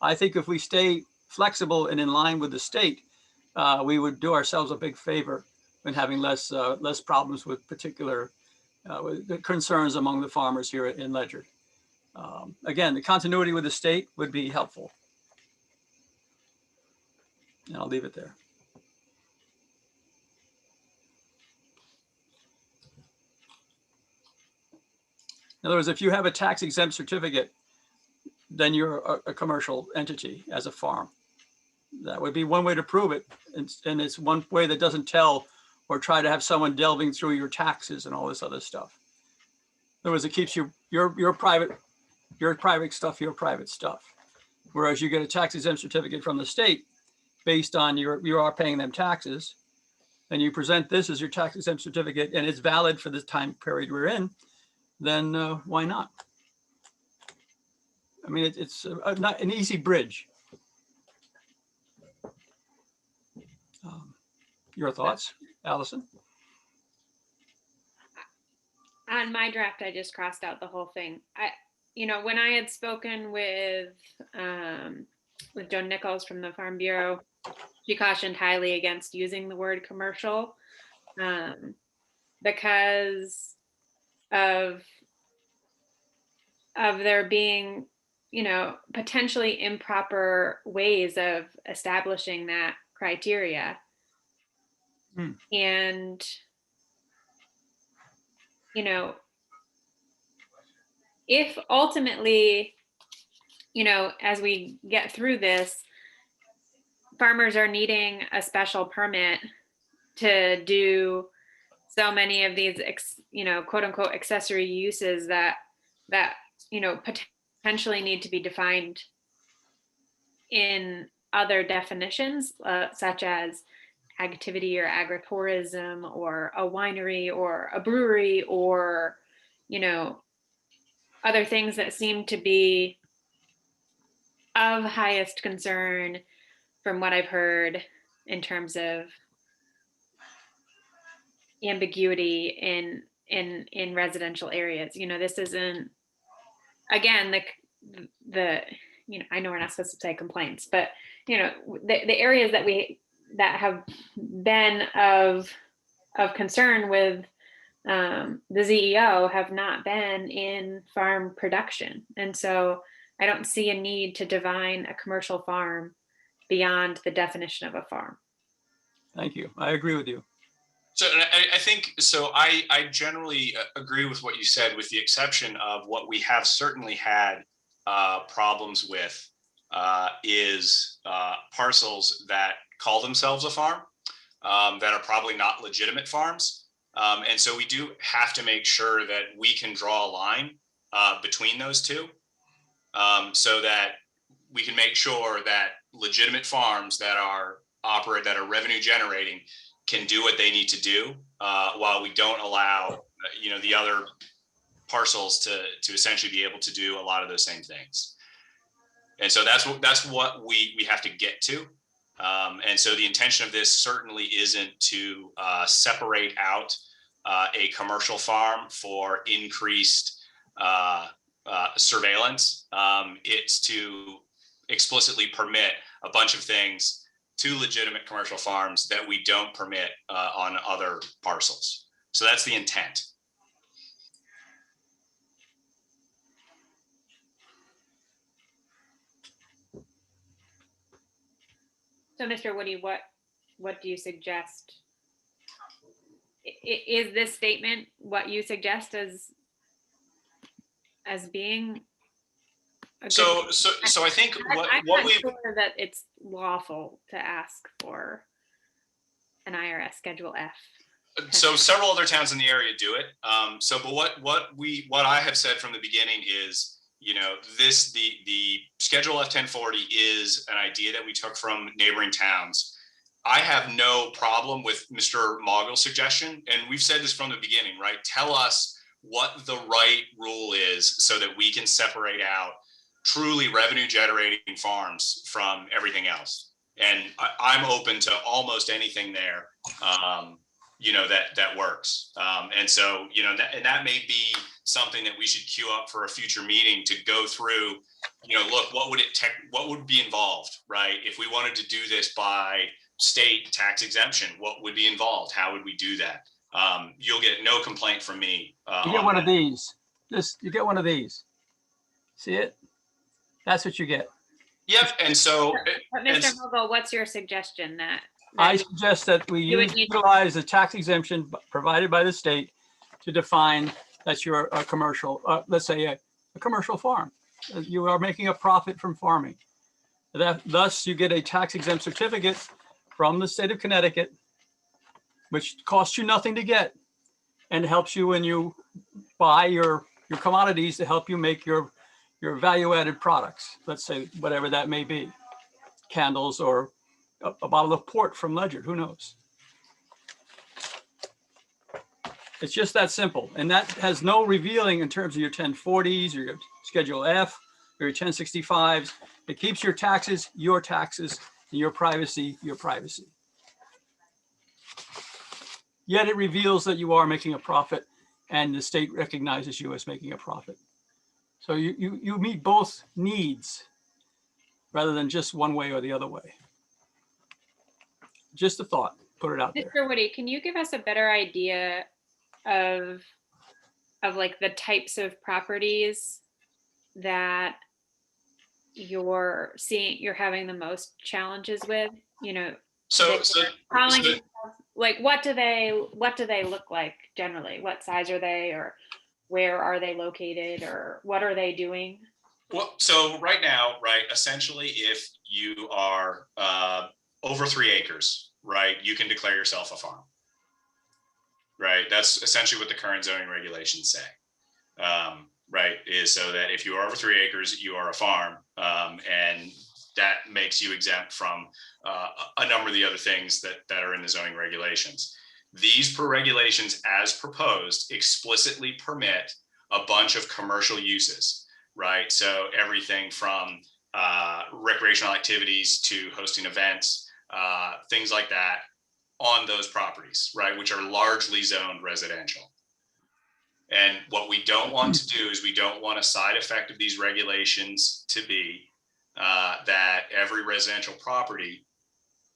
I think if we stay flexible and in line with the state, we would do ourselves a big favor in having less problems with particular with concerns among the farmers here in Ledyard. Again, the continuity with the state would be helpful. And I'll leave it there. In other words, if you have a tax exempt certificate, then you're a commercial entity as a farm. That would be one way to prove it. And it's one way that doesn't tell or try to have someone delving through your taxes and all this other stuff. In other words, it keeps your private stuff. Whereas you get a tax exempt certificate from the state based on you are paying them taxes, and you present this as your tax exempt certificate and it's valid for the time period we're in, then why not? I mean, it's not an easy bridge. Your thoughts, Allison? On my draft, I just crossed out the whole thing. When I had spoken with Joan Nichols from the Farm Bureau, she cautioned highly against using the word commercial because of there being, potentially improper ways of establishing that criteria. And, if ultimately, as we get through this, farmers are needing a special permit to do so many of these, quote unquote, accessory uses that potentially need to be defined in other definitions, such as activity or agritourism or a winery or a brewery or, other things that seem to be of highest concern from what I've heard in terms of ambiguity in residential areas. This isn't, again, the I know we're not supposed to say complaints, but the areas that have been of concern with the ZEO have not been in farm production. And so I don't see a need to define a commercial farm beyond the definition of a farm. Thank you. I agree with you. So I think, I generally agree with what you said, with the exception of what we have certainly had problems with is parcels that call themselves a farm that are probably not legitimate farms. And so we do have to make sure that we can draw a line between those two so that we can make sure that legitimate farms that are revenue generating can do what they need to do while we don't allow the other parcels to essentially be able to do a lot of those same things. And so that's what we have to get to. And so the intention of this certainly isn't to separate out a commercial farm for increased surveillance. It's to explicitly permit a bunch of things to legitimate commercial farms that we don't permit on other parcels. So that's the intent. So Mr. Woody, what do you suggest? Is this statement what you suggest as being a good- So I think I'm what not we sure that it's lawful to ask for an IRS Schedule F. so several other towns in the area do it. But what I have said from the beginning is, you know, the Schedule F 1040 is an idea that we took from neighboring towns. I have no problem with Mr. Moggle's suggestion, and we've said this from the beginning, right? Tell us what the right rule is so that we can separate out truly revenue generating farms from everything else. And I'm open to almost anything there, you know, that works. And so, you know, that may be something that we should queue up for a future meeting to go through, you know, look, what would be involved, right? If we wanted to do this by state tax exemption, what would be involved? How would we do that? You'll get no complaint from me. You get one of these. You get one of these. See it? That's what you get. Yep. And so, But Mr. Mogul, what's your suggestion that I suggest that we You would need to- utilize the tax exemption provided by the state to define that you're a commercial, let's say a commercial farm. You are making a profit from farming. Thus, you get a tax exempt certificate from the state of Connecticut, which costs you nothing to get and helps you when you buy your commodities to help you make your value added products. Let's say whatever that may be, candles or a bottle of port from Ledyard, who knows? It's just that simple. And that has no revealing in terms of your 1040s, your Schedule F, or your 1065s. It keeps your taxes, and your privacy, your privacy. Yet it reveals that you are making a profit and the state recognizes you as making a profit. So you meet both needs rather than just one way or the other way. Just a thought, put it out there. Mr. Woody, can you give us a better idea of like the types of properties that you're having the most challenges with? You know, like what do they look like generally? What size are they, or where are they located, or what are they doing? well, so right now, right, essentially, if you are over 3 acres, right, you can declare yourself a farm. Right, that's essentially what the current zoning regulations say. Right, is so that if you are over 3 acres, you are a farm, and that makes you exempt from a number of the other things that are in the zoning regulations. These regulations, as proposed, explicitly permit a bunch of commercial uses, right? So everything from recreational activities to hosting events, things like that on those properties, right? Which are largely zoned residential. And what we don't want to do is we don't want a side effect of these regulations to be that every residential property,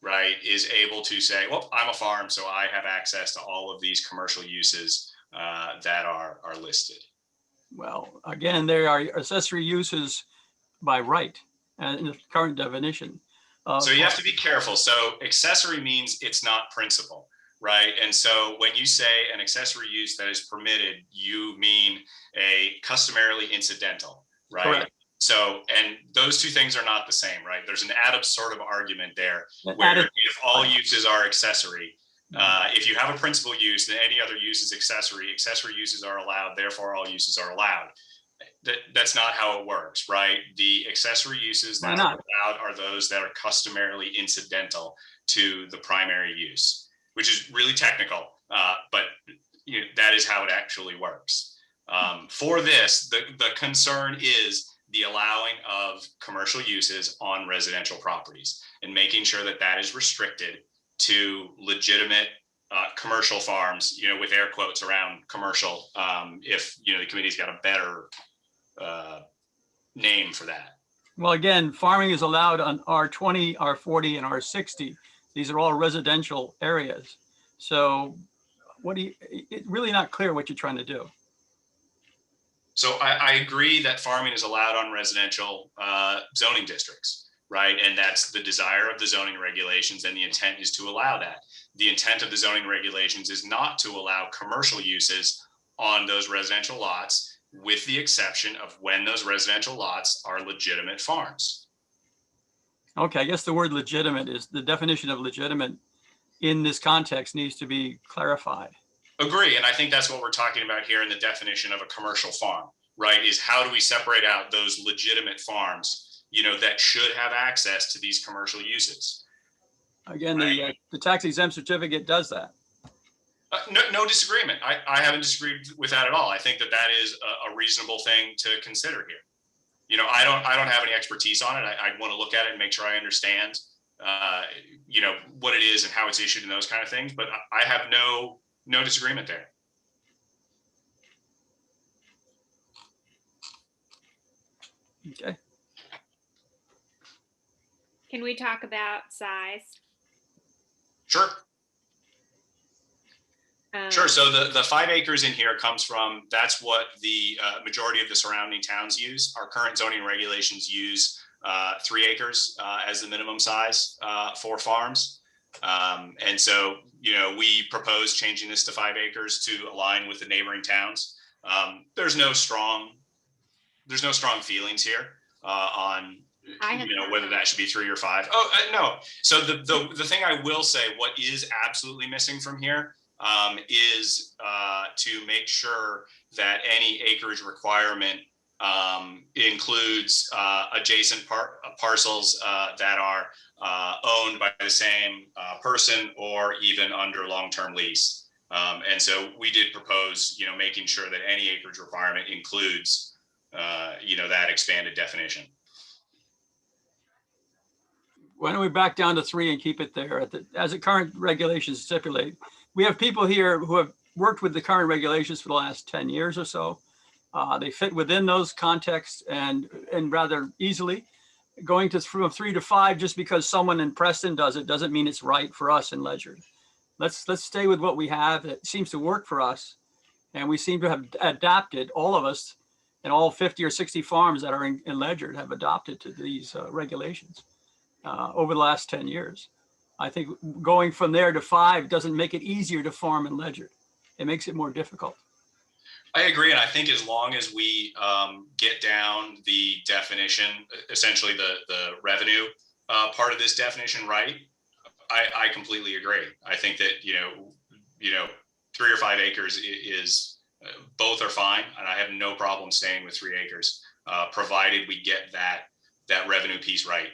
right, is able to say, well, I'm a farm, so I have access to all of these commercial uses that are listed. Well, again, there are accessory uses by right in the current definition. So you have to be careful. So accessory means it's not principal, right? And so when you say an accessory use that is permitted, you mean a customarily incidental, right? Correct. So, and those two things are not the same, right? There's an ad absurdum argument there where if all uses are accessory, if you have a principal use, then any other use is accessory. Accessory uses are allowed, therefore all uses are allowed. That's not how it works, right? The accessory uses that are allowed are those that are customarily incidental to the primary use, which is really technical, but that is how it actually works. For this, the concern is the allowing of commercial uses on residential properties and making sure that that is restricted to legitimate commercial farms, with air quotes around commercial, if, the committee's got a better name for that. Well, again, farming is allowed on R20, R40, and R60. These are all residential areas. So it's really not clear what you're trying to do. So I agree that farming is allowed on residential zoning districts, right? And that's the desire of the zoning regulations, and the intent is to allow that. The intent of the zoning regulations is not to allow commercial uses on those residential lots, with the exception of when those residential lots are legitimate farms. Okay, I guess the word legitimate is the definition of legitimate in this context needs to be clarified. Agree. And I think that's what we're talking about here in the definition of a commercial farm, right? Is how do we separate out those legitimate farms, that should have access to these commercial uses? Again, Right. the tax exempt certificate does that. No disagreement. I haven't disagreed with that at all. I think that is a reasonable thing to consider here. I don't have any expertise on it. I want to look at it and make sure I understand, what it is and how it's issued and those kind of things. But I have no disagreement there. Okay. Can we talk about size? Sure. Um, Sure. So the 5 acres in here comes from, that's what the majority of the surrounding towns use. Our current zoning regulations use 3 acres as the minimum size for farms. And so, we propose changing this to 5 acres to align with the neighboring towns. There's no strong feelings here on, whether that should be 3 or 5. Oh, no. So the thing I will say, what is absolutely missing from here is to make sure that any acreage requirement includes adjacent parcels that are owned by the same person or even under long-term lease. And so we did propose, making sure that any acreage requirement includes, that expanded definition. Why don't we back down to 3 and keep it there as the current regulations stipulate? We have people here who have worked with the current regulations for the last 10 years or so. They fit within those contexts and rather easily. Going from 3 to 5 just because someone in Preston does it doesn't mean it's right for us in Ledyard. Let's stay with what we have. It seems to work for us, and we seem to have adapted, all of us, and all 50 or 60 farms that are in Ledyard have adopted to these regulations over the last 10 years. I think going from there to 5 doesn't make it easier to farm in Ledyard. It makes it more difficult. I agree. And I think as long as we get down the definition, essentially the revenue part of this definition right, I completely agree. I think that, 3 or 5 acres is both are fine. And I have no problem staying with 3 acres, provided we get that revenue piece right.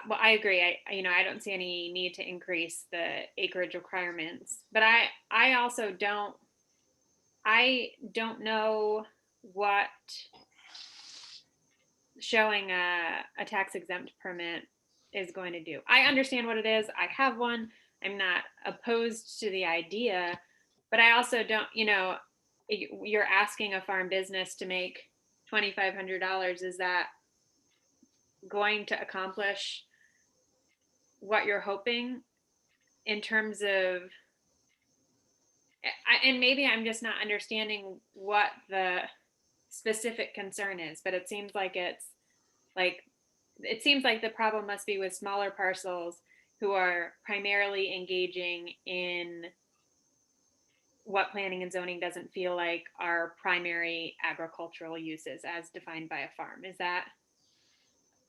Well, I agree. I don't see any need to increase the acreage requirements, but I also don't know what showing a tax exempt permit is going to do. I understand what it is. I have one. I'm not opposed to the idea, but I also don't, you're asking a farm business to make $2,500. Is that going to accomplish what you're hoping in terms of, and maybe I'm just not understanding what the specific concern is, but it seems like the problem must be with smaller parcels who are primarily engaging in what planning and zoning doesn't feel like are primary agricultural uses as defined by a farm. Is that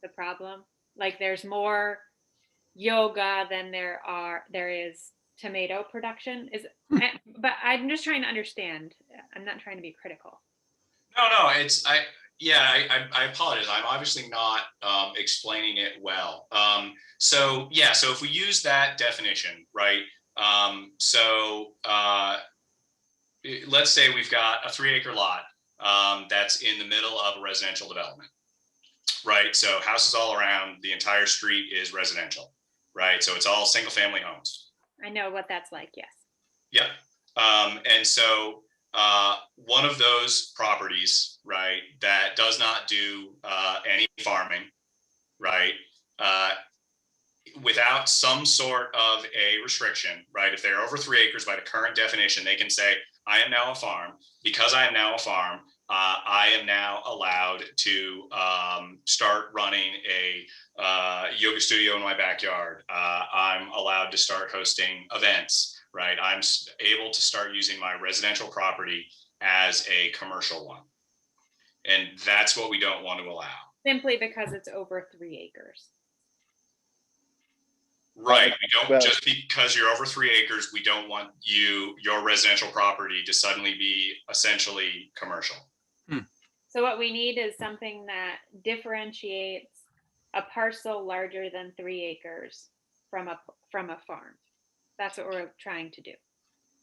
the problem? Like there's more yoga than there is tomato production but I'm just trying to understand. I'm not trying to be critical. No, I apologize. I'm obviously not explaining it well. So if we use that definition, right? let's say we've got a 3-acre lot that's in the middle of a residential development, right? So houses all around, the entire street is residential, right? So it's all single family homes. I know what that's like, yes. Yep. And so one of those properties, right, that does not do any farming, right, without some sort of a restriction, right? If they're over 3 acres by the current definition, they can say, I am now a farm. Because I am now a farm, I am now allowed to start running a yoga studio in my backyard. I'm allowed to start hosting events, right? I'm able to start using my residential property as a commercial one. And that's what we don't want to allow. Simply because it's over 3 acres. Right. We don't, Well- just because you're over 3 acres, we don't want your residential property to suddenly be essentially commercial. So what we need is something that differentiates a parcel larger than 3 acres from a farm. That's what we're trying to do.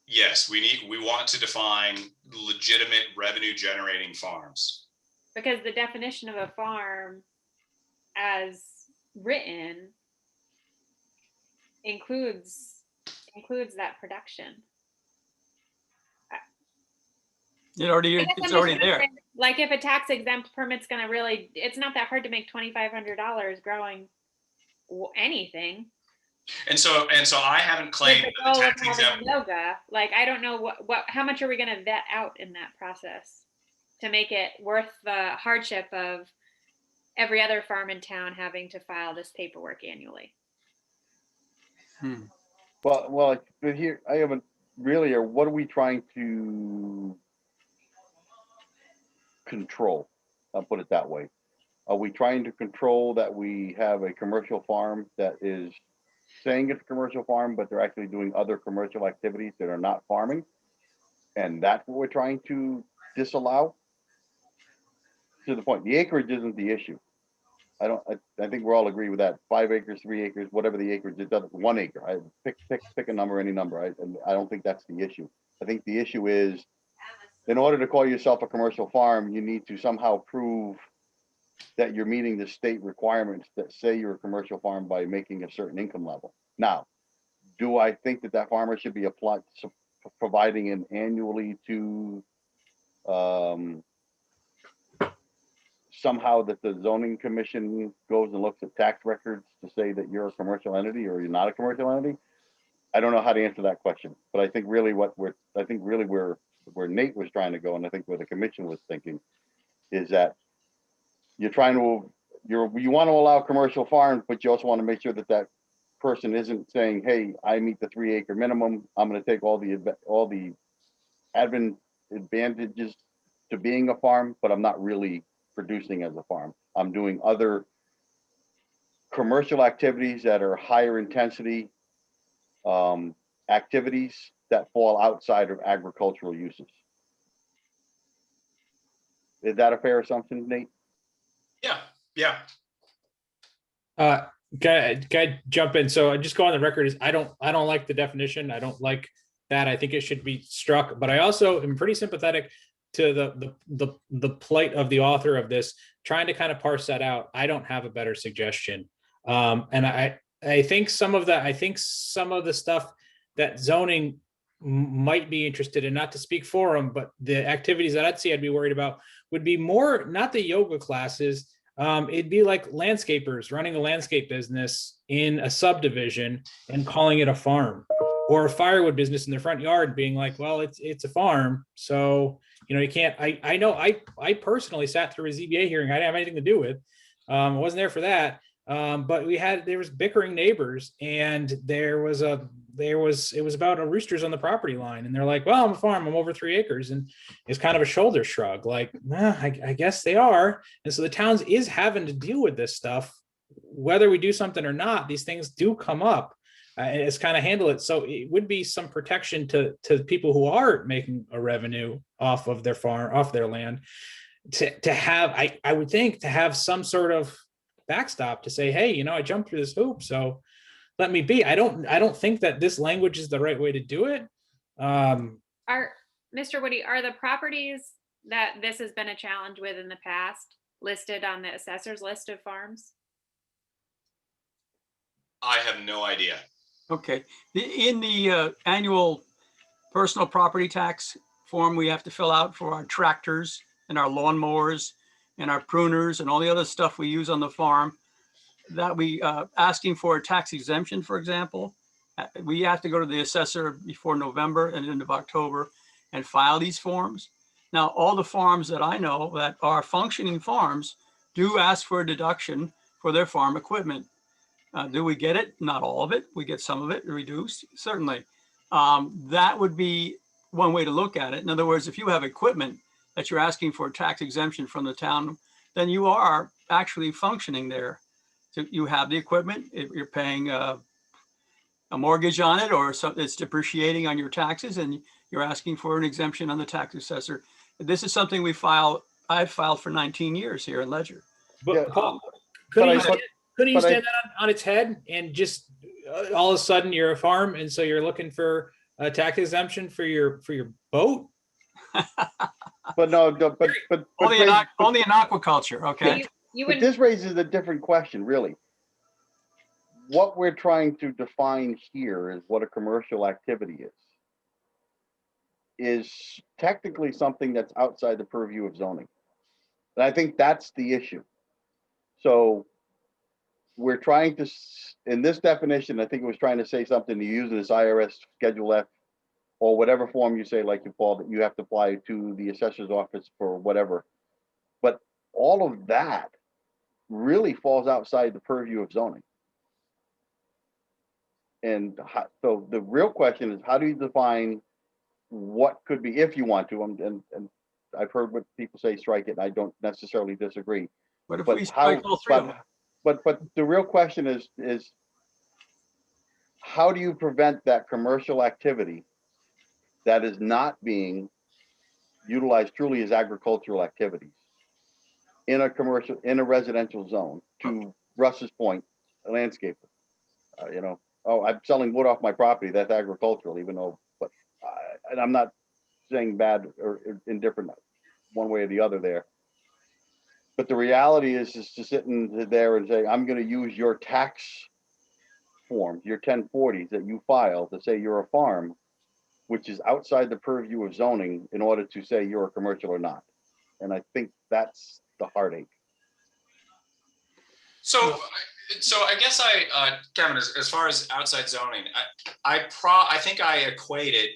Yes, we want to define legitimate revenue generating farms. Because the definition of a farm as written includes that production. It's already I guess I'm just there. wondering, like if a tax exempt permit's gonna really, it's not that hard to make $2,500 growing anything. And so I haven't With claimed the that the goal of tax having exempt. yoga, like I don't know how much are we gonna vet out in that process to make it worth the hardship of every other farm in town having to file this paperwork annually. Well, but here, I haven't really, or what are we trying to control? I'll put it that way. Are we trying to control that we have a commercial farm that is saying it's a commercial farm, but they're actually doing other commercial activities that are not farming? And that's what we're trying to disallow? To the point, the acreage isn't the issue. I think we all agree with that. 5 acres, 3 acres, whatever the acreage, it doesn't, 1 acre. I pick a number, any number. I don't think that's the issue. I think the issue is, in order to call yourself a commercial farm, you need to somehow prove that you're meeting the state requirements that say you're a commercial farm by making a certain income level. Now, do I think that farmer should be providing an annually to somehow that the zoning commission goes and looks at tax records to say that you're a commercial entity or you're not a commercial entity? I don't know how to answer that question, but I think really where Nate was trying to go, and I think where the commission was thinking, is that you want to allow commercial farms, but you also want to make sure that person isn't saying, hey, I meet the 3 acre minimum. I'm going to take all the advantages to being a farm, but I'm not really producing as a farm. I'm doing other commercial activities that are higher intensity activities that fall outside of agricultural uses. Is that a fair assumption, Nate? Yeah. Can I jump in? So I just go on the record is I don't like the definition. I don't like that. I think it should be struck, but I also am pretty sympathetic to the plight of the author of this, trying to kind of parse that out. I don't have a better suggestion. And I think some of the stuff that zoning might be interested in, not to speak for them, but the activities that I'd be worried about would be more, not the yoga classes. It'd be like landscapers running a landscape business in a subdivision and calling it a farm, or a firewood business in their front yard being like, well, it's a farm. So, you can't, I know I personally sat through a ZBA hearing I didn't have anything to do with. I wasn't there for that. But there was bickering neighbors, and it was about a roosters on the property line. And they're like, well, I'm a farm, I'm over 3 acres. And it's kind of a shoulder shrug, like, nah, I guess they are. And so the towns is having to deal with this stuff, whether we do something or not. These things do come up. It's kind of handle it. So it would be some protection to people who are making a revenue off of their farm, off their land, to have, I would think, to have some sort of backstop to say, hey, I jumped through this hoop, so let me be. I don't think that this language is the right way to do it. Are Mr. Woody, are the properties that this has been a challenge with in the past listed on the assessor's list of farms? I have no idea. Okay, in the annual personal property tax form we have to fill out for our tractors and our lawnmowers and our pruners and all the other stuff we use on the farm, that we asking for a tax exemption, for example, we have to go to the assessor before November and end of October and file these forms. Now, all the farms that I know that are functioning farms do ask for a deduction for their farm equipment. Do we get it? Not all of it. We get some of it reduced, certainly. That would be one way to look at it. In other words, if you have equipment that you're asking for a tax exemption from the town, then you are actually functioning there. So you have the equipment, if you're paying a mortgage on it, or it's depreciating on your taxes, and you're asking for an exemption on the tax assessor. This is something I've filed for 19 years here in Ledger. But Yeah, Paul, but couldn't I- you stand, couldn't you but I- stand that on its head and just all of a sudden you're a farm and so you're looking for a tax exemption for your boat? But no, but Only in aquaculture, okay? You but wouldn't, this raises a different question, really. What we're trying to define here is what a commercial activity is technically something that's outside the purview of zoning. And I think that's the issue. So we're trying to, in this definition, I think it was trying to say something to use this IRS Schedule F or whatever form you say, like you Paul, that you have to apply to the assessor's office for whatever. But all of that really falls outside the purview of zoning. And so the real question is, how do you define what could be, if you want to, and I've heard what people say, strike it, and I don't necessarily disagree. But if But we how, strike all three of them, but the real question is how do you prevent that commercial activity that is not being utilized truly as agricultural activities in a residential zone? To Russ's point, a landscaper, oh, I'm selling wood off my property, that's agricultural, even though, but and I'm not saying bad or indifferent one way or the other there. But the reality is to sit in there and say, I'm going to use your tax forms, your 1040s that you file to say you're a farm, which is outside the purview of zoning, in order to say you're a commercial or not. And I think that's the heartache. So I guess Kevin, as far as outside zoning, I think I equate it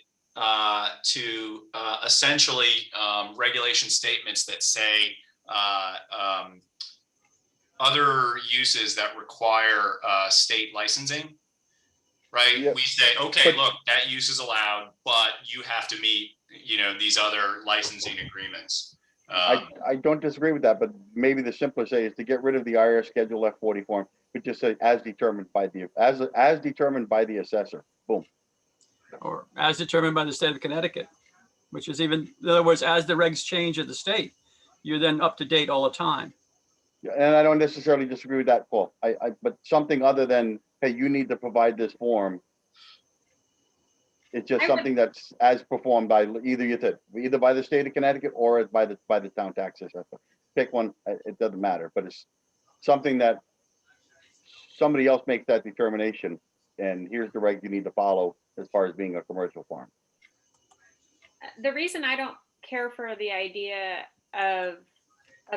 to essentially regulation statements that say other uses that require state licensing, right? Yep. We say, okay, look, that use is allowed, but you have to meet, these other licensing agreements. I don't disagree with that, but maybe the simplest way is to get rid of the IRS Schedule F40 form, but just say as determined by the assessor. Boom. or as determined by the state of Connecticut, which is even, in other words, as the regs change at the state, you're then up to date all the time. Yeah, and I don't necessarily disagree with that, Paul. But something other than, hey, you need to provide this form. It's just something that's as performed by either by the state of Connecticut or by the town tax assessor. Pick one, it doesn't matter, but it's something that somebody else makes that determination, and here's the reg you need to follow as far as being a commercial farm. the reason I don't care for the idea of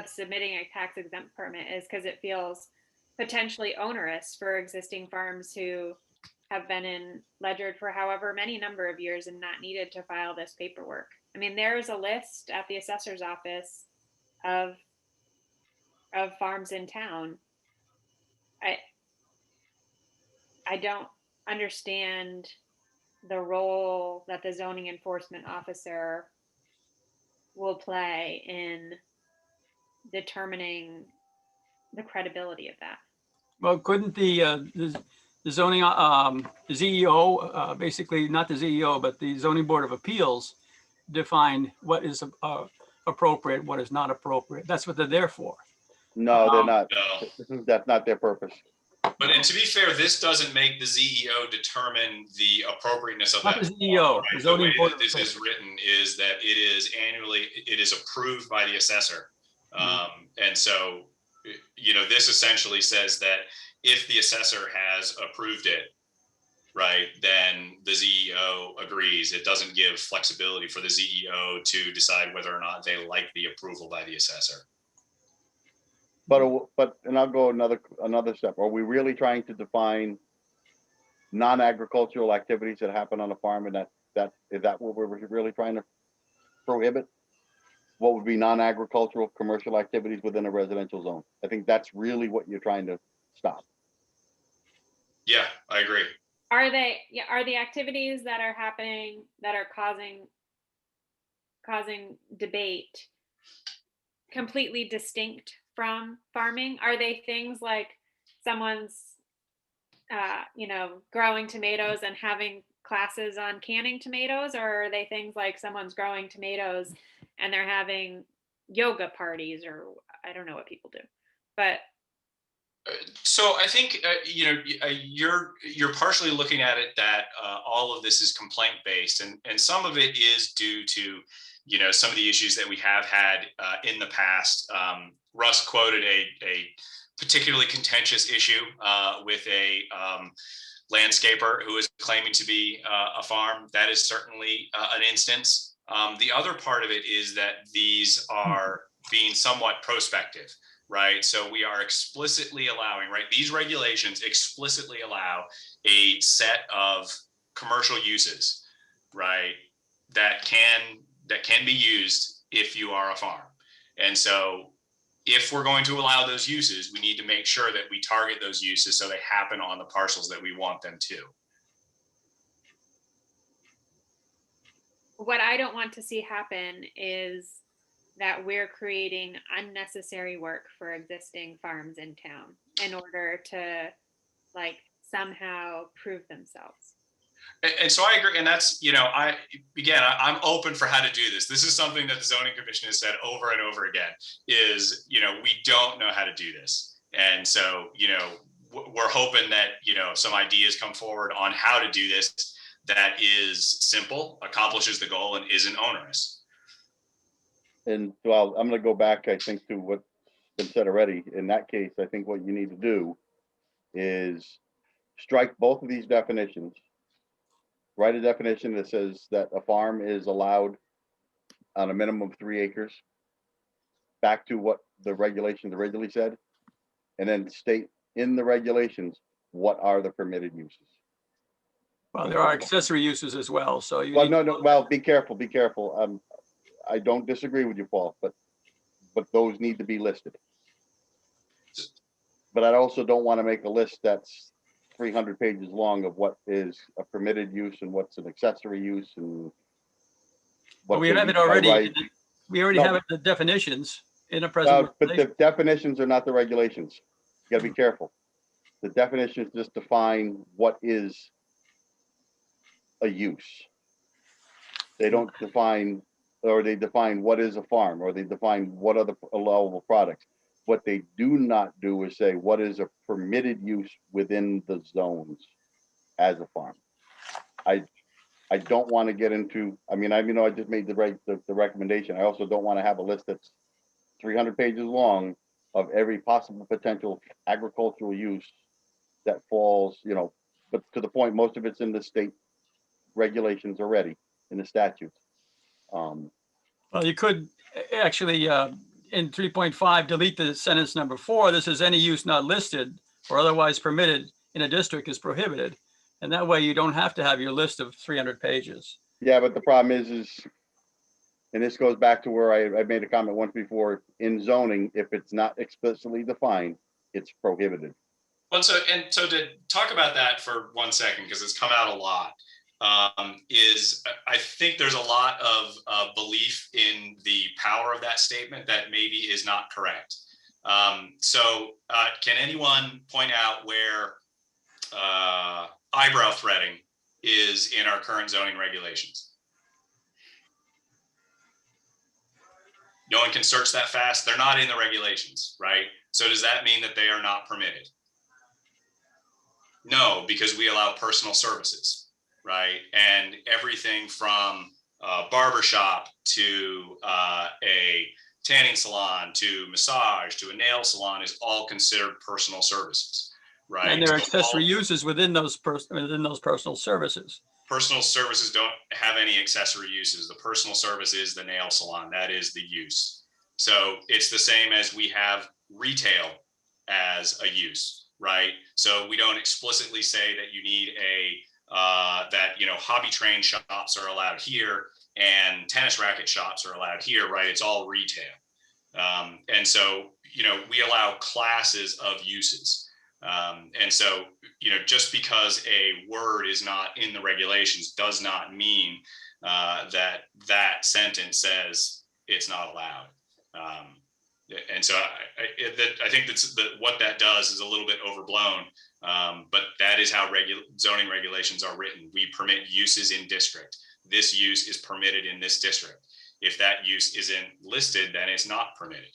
submitting a tax exempt permit is because it feels potentially onerous for existing farms who have been in Ledger for however many number of years and not needed to file this paperwork. I mean, there's a list at the assessor's office of farms in town. I don't understand the role that the zoning enforcement officer will play in determining the credibility of that. Well, couldn't the zoning, the ZEO, basically not the ZEO, but the zoning board of appeals define what is appropriate, what is not appropriate? That's what they're there for. No, they're not. No. That's not their purpose. But and to be fair, this doesn't make the ZEO determine the appropriateness of Not that. the ZEO, right? the The zoning way board that of this appeals. is written is that it is approved by the assessor. And so, this essentially says that if the assessor has approved it, right, then the ZEO agrees. It doesn't give flexibility for the ZEO to decide whether or not they like the approval by the assessor. But and I'll go another step. Are we really trying to define non-agricultural activities that happen on a farm, and is that what we're really trying to prohibit? What would be non-agricultural commercial activities within a residential zone? I think that's really what you're trying to stop. Yeah, I agree. Are the activities that are happening that are causing debate completely distinct from farming? Are they things like someone's growing tomatoes and having classes on canning tomatoes, or are they things like someone's growing tomatoes and they're having yoga parties, or I don't know what people do, but So I think you're partially looking at it that all of this is complaint based, and some of it is due to some of the issues that we have had in the past. Russ quoted a particularly contentious issue with a landscaper who is claiming to be a farm. That is certainly an instance. The other part of it is that these are being somewhat prospective. Right. So we are explicitly allowing, right, these regulations explicitly allow a set of commercial uses, right, that can be used if you are a farm. And so if we're going to allow those uses, we need to make sure that we target those uses so they happen on the parcels that we want them to. what I don't want to see happen is that we're creating unnecessary work for existing farms in town in order to somehow prove themselves. And so I agree. And that's, I'm open for how to do this. This is something that the zoning commission has said over and over again is, we don't know how to do this. And so, we're hoping that, some ideas come forward on how to do this that is simple, accomplishes the goal, and isn't onerous. And well, I'm going to go back, I think, to what's been said already. In that case, I think what you need to do is strike both of these definitions, write a definition that says that a farm is allowed on a minimum of 3 acres, back to what the regulations originally said, and then state in the regulations what are the permitted uses. Well, there are accessory uses as well, so you. Well, no, well, be careful. I don't disagree with you, Paul, but those need to be listed. But I also don't want to make a list that's 300 pages long of what is a permitted use and what's an accessory use and. But we have it already. We already have the definitions in a present. But the definitions are not the regulations. You gotta be careful. The definitions just define what is a use. They don't define, or they define what is a farm, or they define what are the allowable products. What they do not do is say what is a permitted use within the zones as a farm. I don't want to get into, I just made the recommendation. I also don't want to have a list that's 300 pages long of every possible potential agricultural use that falls, but to the point, most of it's in the state regulations already, in the statutes. Well, you could actually, in 3.5, delete the sentence number 4. This is any use not listed or otherwise permitted in a district is prohibited. And that way you don't have to have your list of 300 pages. Yeah, but the problem is, and this goes back to where I made a comment once before, in zoning, if it's not explicitly defined, it's prohibited. Well, so to talk about that for 1 second, because it's come out a lot, is I think there's a lot of belief in the power of that statement that maybe is not correct. So can anyone point out where eyebrow threading is in our current zoning regulations? No one can search that fast. They're not in the regulations, right? So does that mean that they are not permitted? No, because we allow personal services, right? And everything from a barbershop to a tanning salon to massage to a nail salon is all considered personal services, right? And there are So accessory uses within those personal services. personal services don't have any accessory uses. The personal service is the nail salon. That is the use. So it's the same as we have retail as a use, right? So we don't explicitly say that you need that, you know, hobby train shops are allowed here and tennis racket shops are allowed here, right? It's all retail. And so, you know, we allow classes of uses. And so, you know, just because a word is not in the regulations does not mean that sentence says it's not allowed. And so I think that's what that does is a little bit overblown, but that is how zoning regulations are written. We permit uses in district. This use is permitted in this district. If that use isn't listed, then it's not permitted.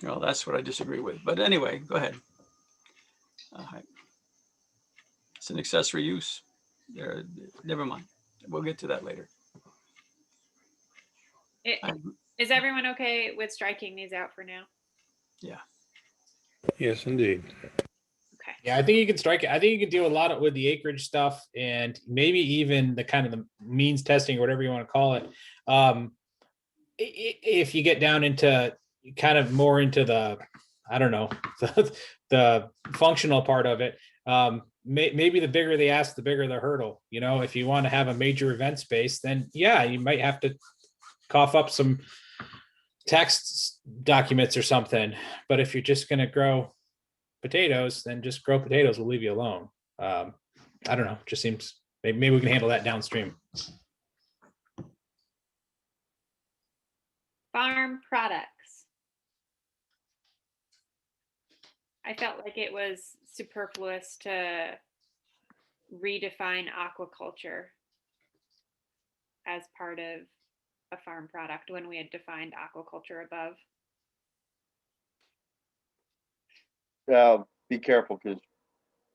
Well, that's what I disagree with. But anyway, go ahead. It's an accessory use. Never mind. We'll get to that later. Is everyone okay with striking these out for now? Yeah. Yes, indeed. Okay. Yeah, I think you can strike it. I think you can do a lot with the acreage stuff and maybe even the kind of the means testing or whatever you want to call it. If you get down into kind of more into the, I don't know, the functional part of it, maybe the bigger the ask, the bigger the hurdle. You know, if you want to have a major event space, then yeah, you might have to cough up some text documents or something. But if you're just going to grow potatoes, then just grow potatoes. We'll leave you alone. I don't know. Just seems maybe we can handle that downstream. Farm products. I felt like it was superfluous to redefine aquaculture as part of a farm product when we had defined aquaculture above. Be careful, because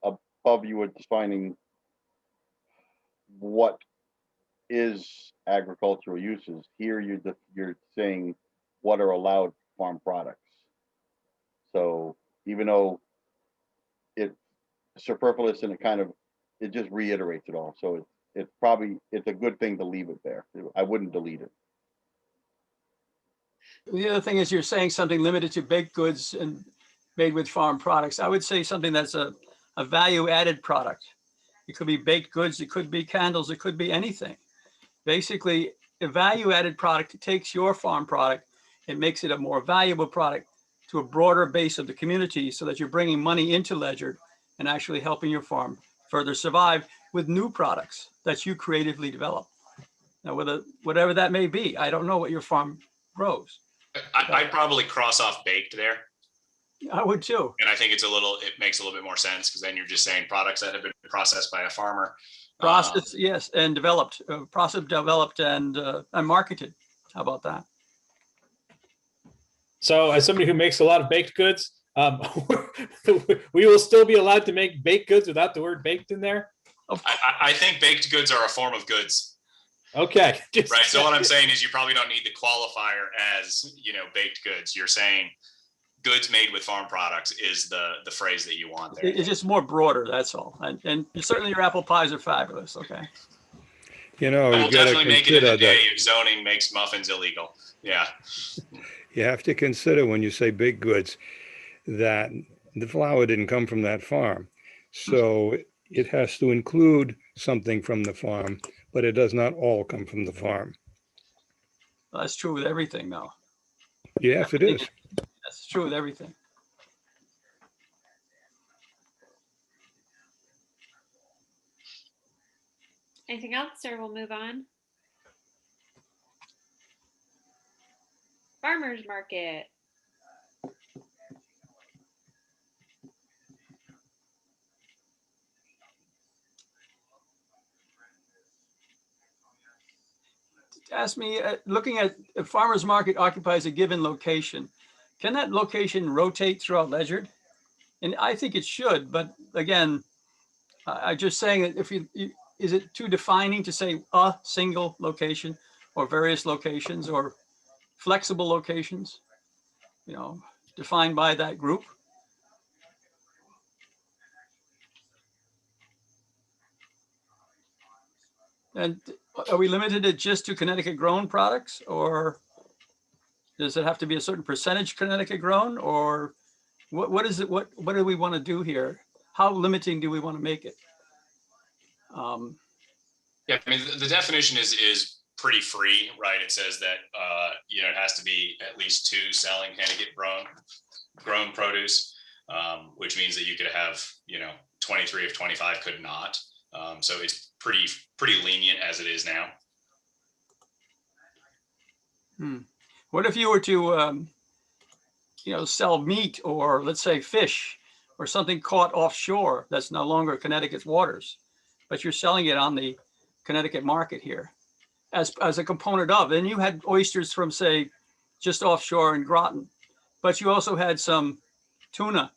above you are defining what is agricultural uses. Here you're saying what are allowed farm products. So even though it's superfluous and it just reiterates it all. So it's a good thing to leave it there. I wouldn't delete it. The other thing is you're saying something limited to baked goods and made with farm products. I would say something that's a value added product. It could be baked goods, it could be candles, it could be anything. Basically, a value added product takes your farm product and makes it a more valuable product to a broader base of the community, so that you're bringing money into Ledyard and actually helping your farm further survive with new products that you creatively develop. Now, whatever that may be, I don't know what your farm grows. I'd probably cross off baked there. I would too. And I think it makes a little bit more sense, because then you're just saying products that have been processed by a farmer. Processed, yes, and developed, processed, developed, and marketed. How about that? So as somebody who makes a lot of baked goods, we will still be allowed to make baked goods without the word baked in there. I think baked goods are a form of goods. Okay. Right. So what I'm saying is you probably don't need the qualifier as, baked goods. You're saying goods made with farm products is the phrase that you want there. It's just more broader, that's all. And certainly your apple pies are fabulous, okay? You know, We'll you gotta definitely make it in consider the day that if zoning makes muffins illegal. Yeah. you have to consider when you say baked goods that the flour didn't come from that farm. So it has to include something from the farm, but it does not all come from the farm. Well, that's true with everything, though. Yes, it is. That's true with everything. Anything else, or we'll move on? Farmers market. Ask me, looking at a farmer's market occupies a given location. can that location rotate throughout Ledyard? And I think it should, but again, I'm just saying that if is it too defining to say a single location or various locations or flexible locations, you know, defined by that group? And are we limited it just to Connecticut grown products, or does it have to be a certain percentage Connecticut grown, or what is it? What do we want to do here? How limiting do we want to make it? Yeah, I mean, the definition is pretty free, right? It says that, it has to be at least 2 selling Connecticut grown produce, which means that you could have, 23 of 25 could not. So it's pretty lenient as it is now. What if you were to, sell meat or let's say fish or something caught offshore that's no longer Connecticut's waters, but you're selling it on the Connecticut market here as a component of, and you had oysters from, say, just offshore in Groton, but you also had some tuna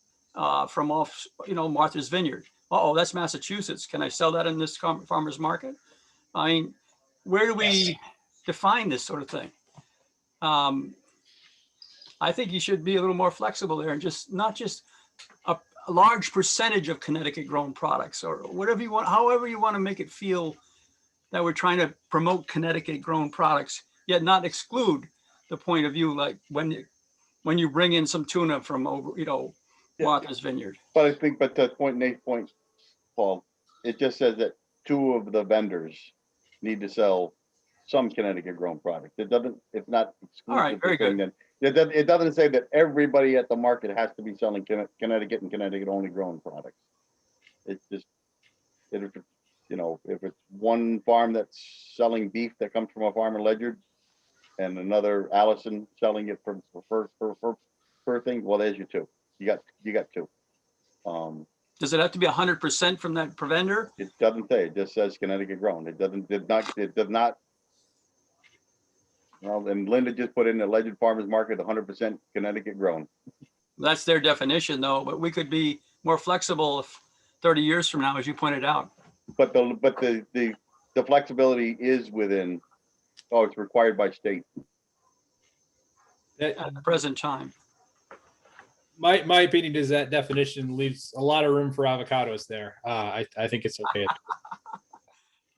from off, Martha's Vineyard. Oh, that's Massachusetts. Can I sell that in this farmer's market? I mean, where do we define this sort of thing? I think you should be a little more flexible there and just not just a large percentage of Connecticut grown products or whatever you want, however you want to make it feel that we're trying to promote Connecticut grown products, yet not exclude the point of view, like when you bring in some tuna from over, Martha's Vineyard. But I think, but to Nate's point, Paul, it just says that 2 of the vendors need to sell some Connecticut grown product. It doesn't, it's not exclusive. All right, very good. It doesn't say that everybody at the market has to be selling Connecticut and Connecticut only grown products. It's just, if it's one farm that's selling beef that comes from a farm in Ledyard and another Allison selling it for thing, well, there's your 2. You got 2. Does it have to be 100% from that vendor? It doesn't say. It just says Connecticut grown. It does not. Well, and Linda just put in the Ledyard Farmers Market 100% Connecticut grown. That's their definition, though. But we could be more flexible if 30 years from now, as you pointed out. But the flexibility is within. Oh, it's required by state. At the present time. My opinion is that definition leaves a lot of room for avocados there. I think it's okay.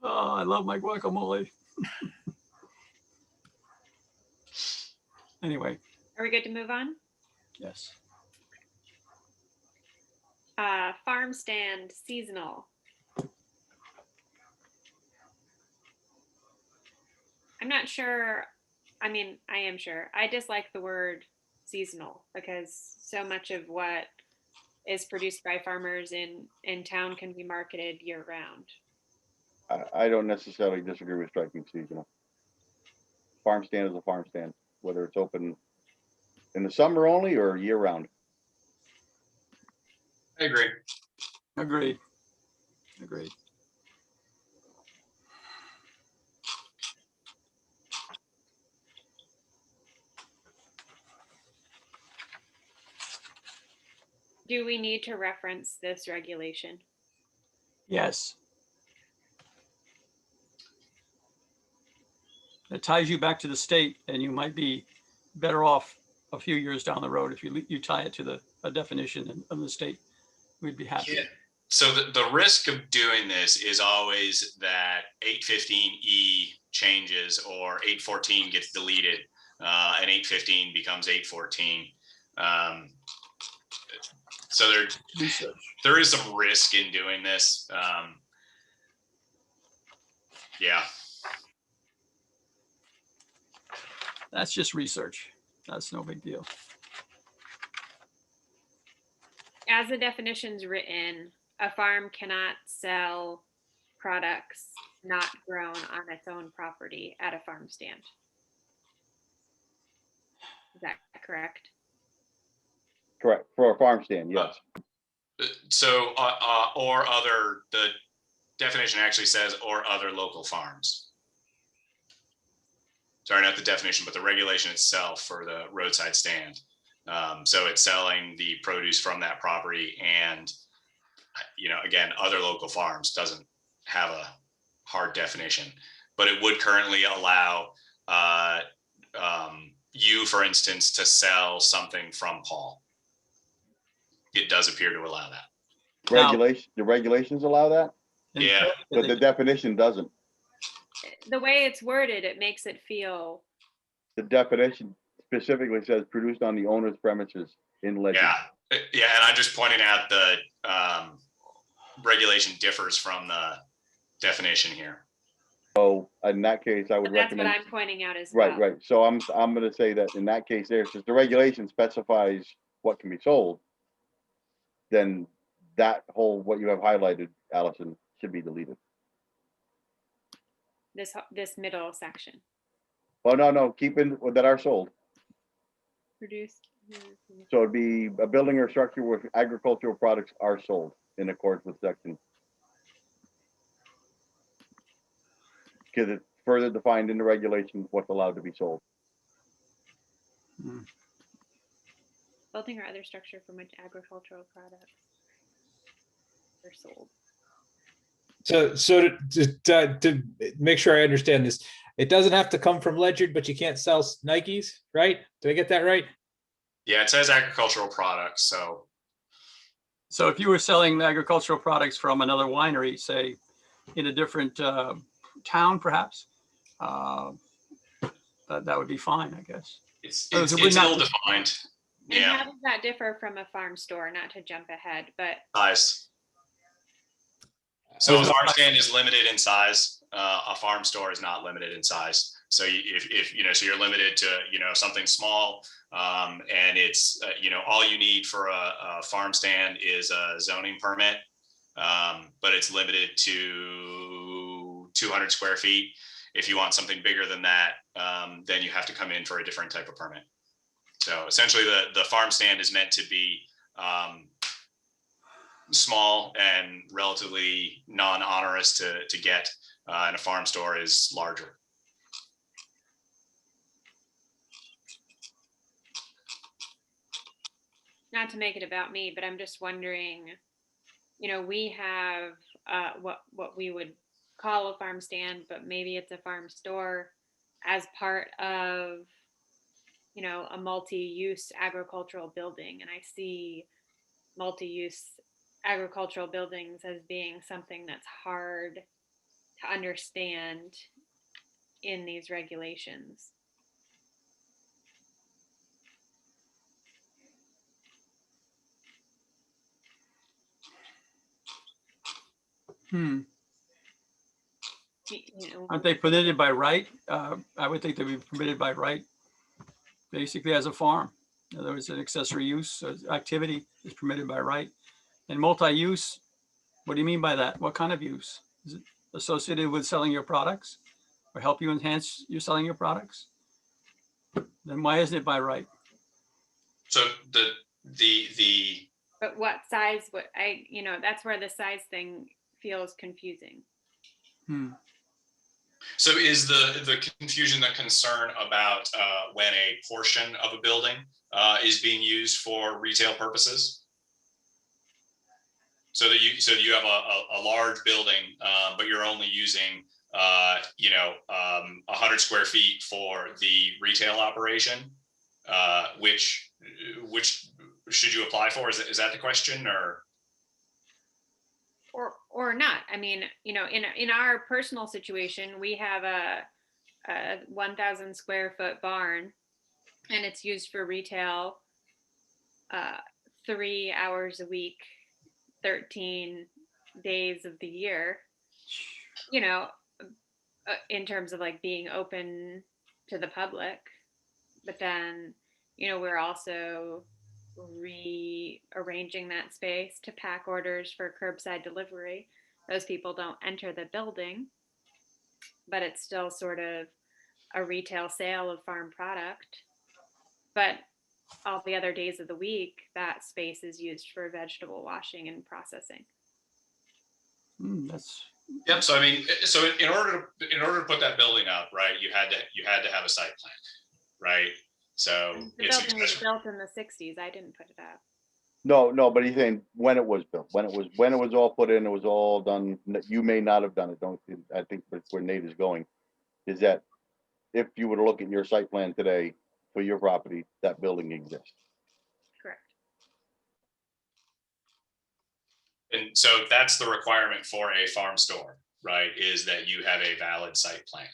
Oh, I love my guacamole. Anyway. Are we good to move on? Yes. Farm stand seasonal. I'm not sure. I mean, I am sure. I dislike the word seasonal because so much of what is produced by farmers in town can be marketed year round. I don't necessarily disagree with striking seasonal. Farm stand is a farm stand, whether it's open in the summer only or year round. I agree. Agreed. Do we need to reference this regulation? Yes. It ties you back to the state, and you might be better off a few years down the road if you tie it to a definition of the state. We'd be happy. Yeah. So the risk of doing this is always that 815E changes or 814 gets deleted and 815 becomes 814. So there is some risk in doing this. Yeah. That's just research. That's no big deal. As the definition's written, a farm cannot sell products not grown on its own property at a farm stand. Is that correct? Correct. For a farm stand, yes. So, the definition actually says, or other local farms. Sorry, not the definition, but the regulation itself for the roadside stand So it's selling the produce from that property, and again, other local farms doesn't have a hard definition, but it would currently allow you, for instance, to sell something from Paul. It does appear to allow that. The regulations allow that, Yeah. but the definition doesn't. The way it's worded, it makes it feel, The definition specifically says produced on the owner's premises in legend. Yeah, and I'm just pointing out the regulation differs from the definition here. So in that case, I would but that's what recommend. I'm pointing out as well. Right. So I'm going to say that in that case there, since the regulation specifies what can be sold, then that whole, what you have highlighted, Allison, should be deleted. This middle section. Well, no, keep in that are sold. Produced. So it'd be a building or structure where agricultural products are sold in accordance with section. Because it's further defined in the regulation what's allowed to be sold. Building or other structure from which agricultural products are sold. So to make sure I understand this, it doesn't have to come from Ledyard, but you can't sell Nikes, right? Did I get that right? Yeah, it says agricultural products. So if you were selling agricultural products from another winery, say in a different town, perhaps, that would be fine, I guess. It's would not- ill-defined. And Yeah, how does that differ from a farm store? Not to jump ahead, but size. So a farm stand is limited in size. A farm store is not limited in size. So so you're limited to something small, and it's all you need for a farm stand is a zoning permit, but it's limited to 200 square feet. If you want something bigger than that, then you have to come in for a different type of permit. So essentially, the farm stand is meant to be small and relatively non-onerous to get, and a farm store is larger. not to make it about me, but I'm just wondering, we have what we would call a farm stand, but maybe it's a farm store as part of, a multi-use agricultural building. And I see multi-use agricultural buildings as being something that's hard to understand in these regulations. Aren't they permitted by right? I would think they'd be permitted by right, basically as a farm. In other words, an accessory use activity is permitted by right. And multi-use, what do you mean by that? What kind of use? Is it associated with selling your products or help you enhance your selling your products? Then why isn't it by right? So the But what size would that's where the size thing feels confusing. So is the confusion, the concern about when a portion of a building is being used for retail purposes? So that you have a large building, but you're only using 100 square feet for the retail operation, which should you apply for? Is that the question, or not? I mean, in our personal situation, we have a 1,000 square foot barn, and it's used for retail 3 hours a week, 13 days of the year, in terms of like being open to the public. But then, we're also rearranging that space to pack orders for curbside delivery. Those people don't enter the building, but it's still sort of a retail sale of farm product. But all the other days of the week, that space is used for vegetable washing and processing. Yep. So I mean, so in order to put that building up, right, you had to have a site plan, right? So The it's building was built in the 60s. I didn't put it up. No, but he's saying when it was built, when it was all put in, it was all done. You may not have done it. I think where Nate is going is that if you were to look at your site plan today for your property, that building exists. Correct. And so that's the requirement for a farm store, right? Is that you have a valid site plan,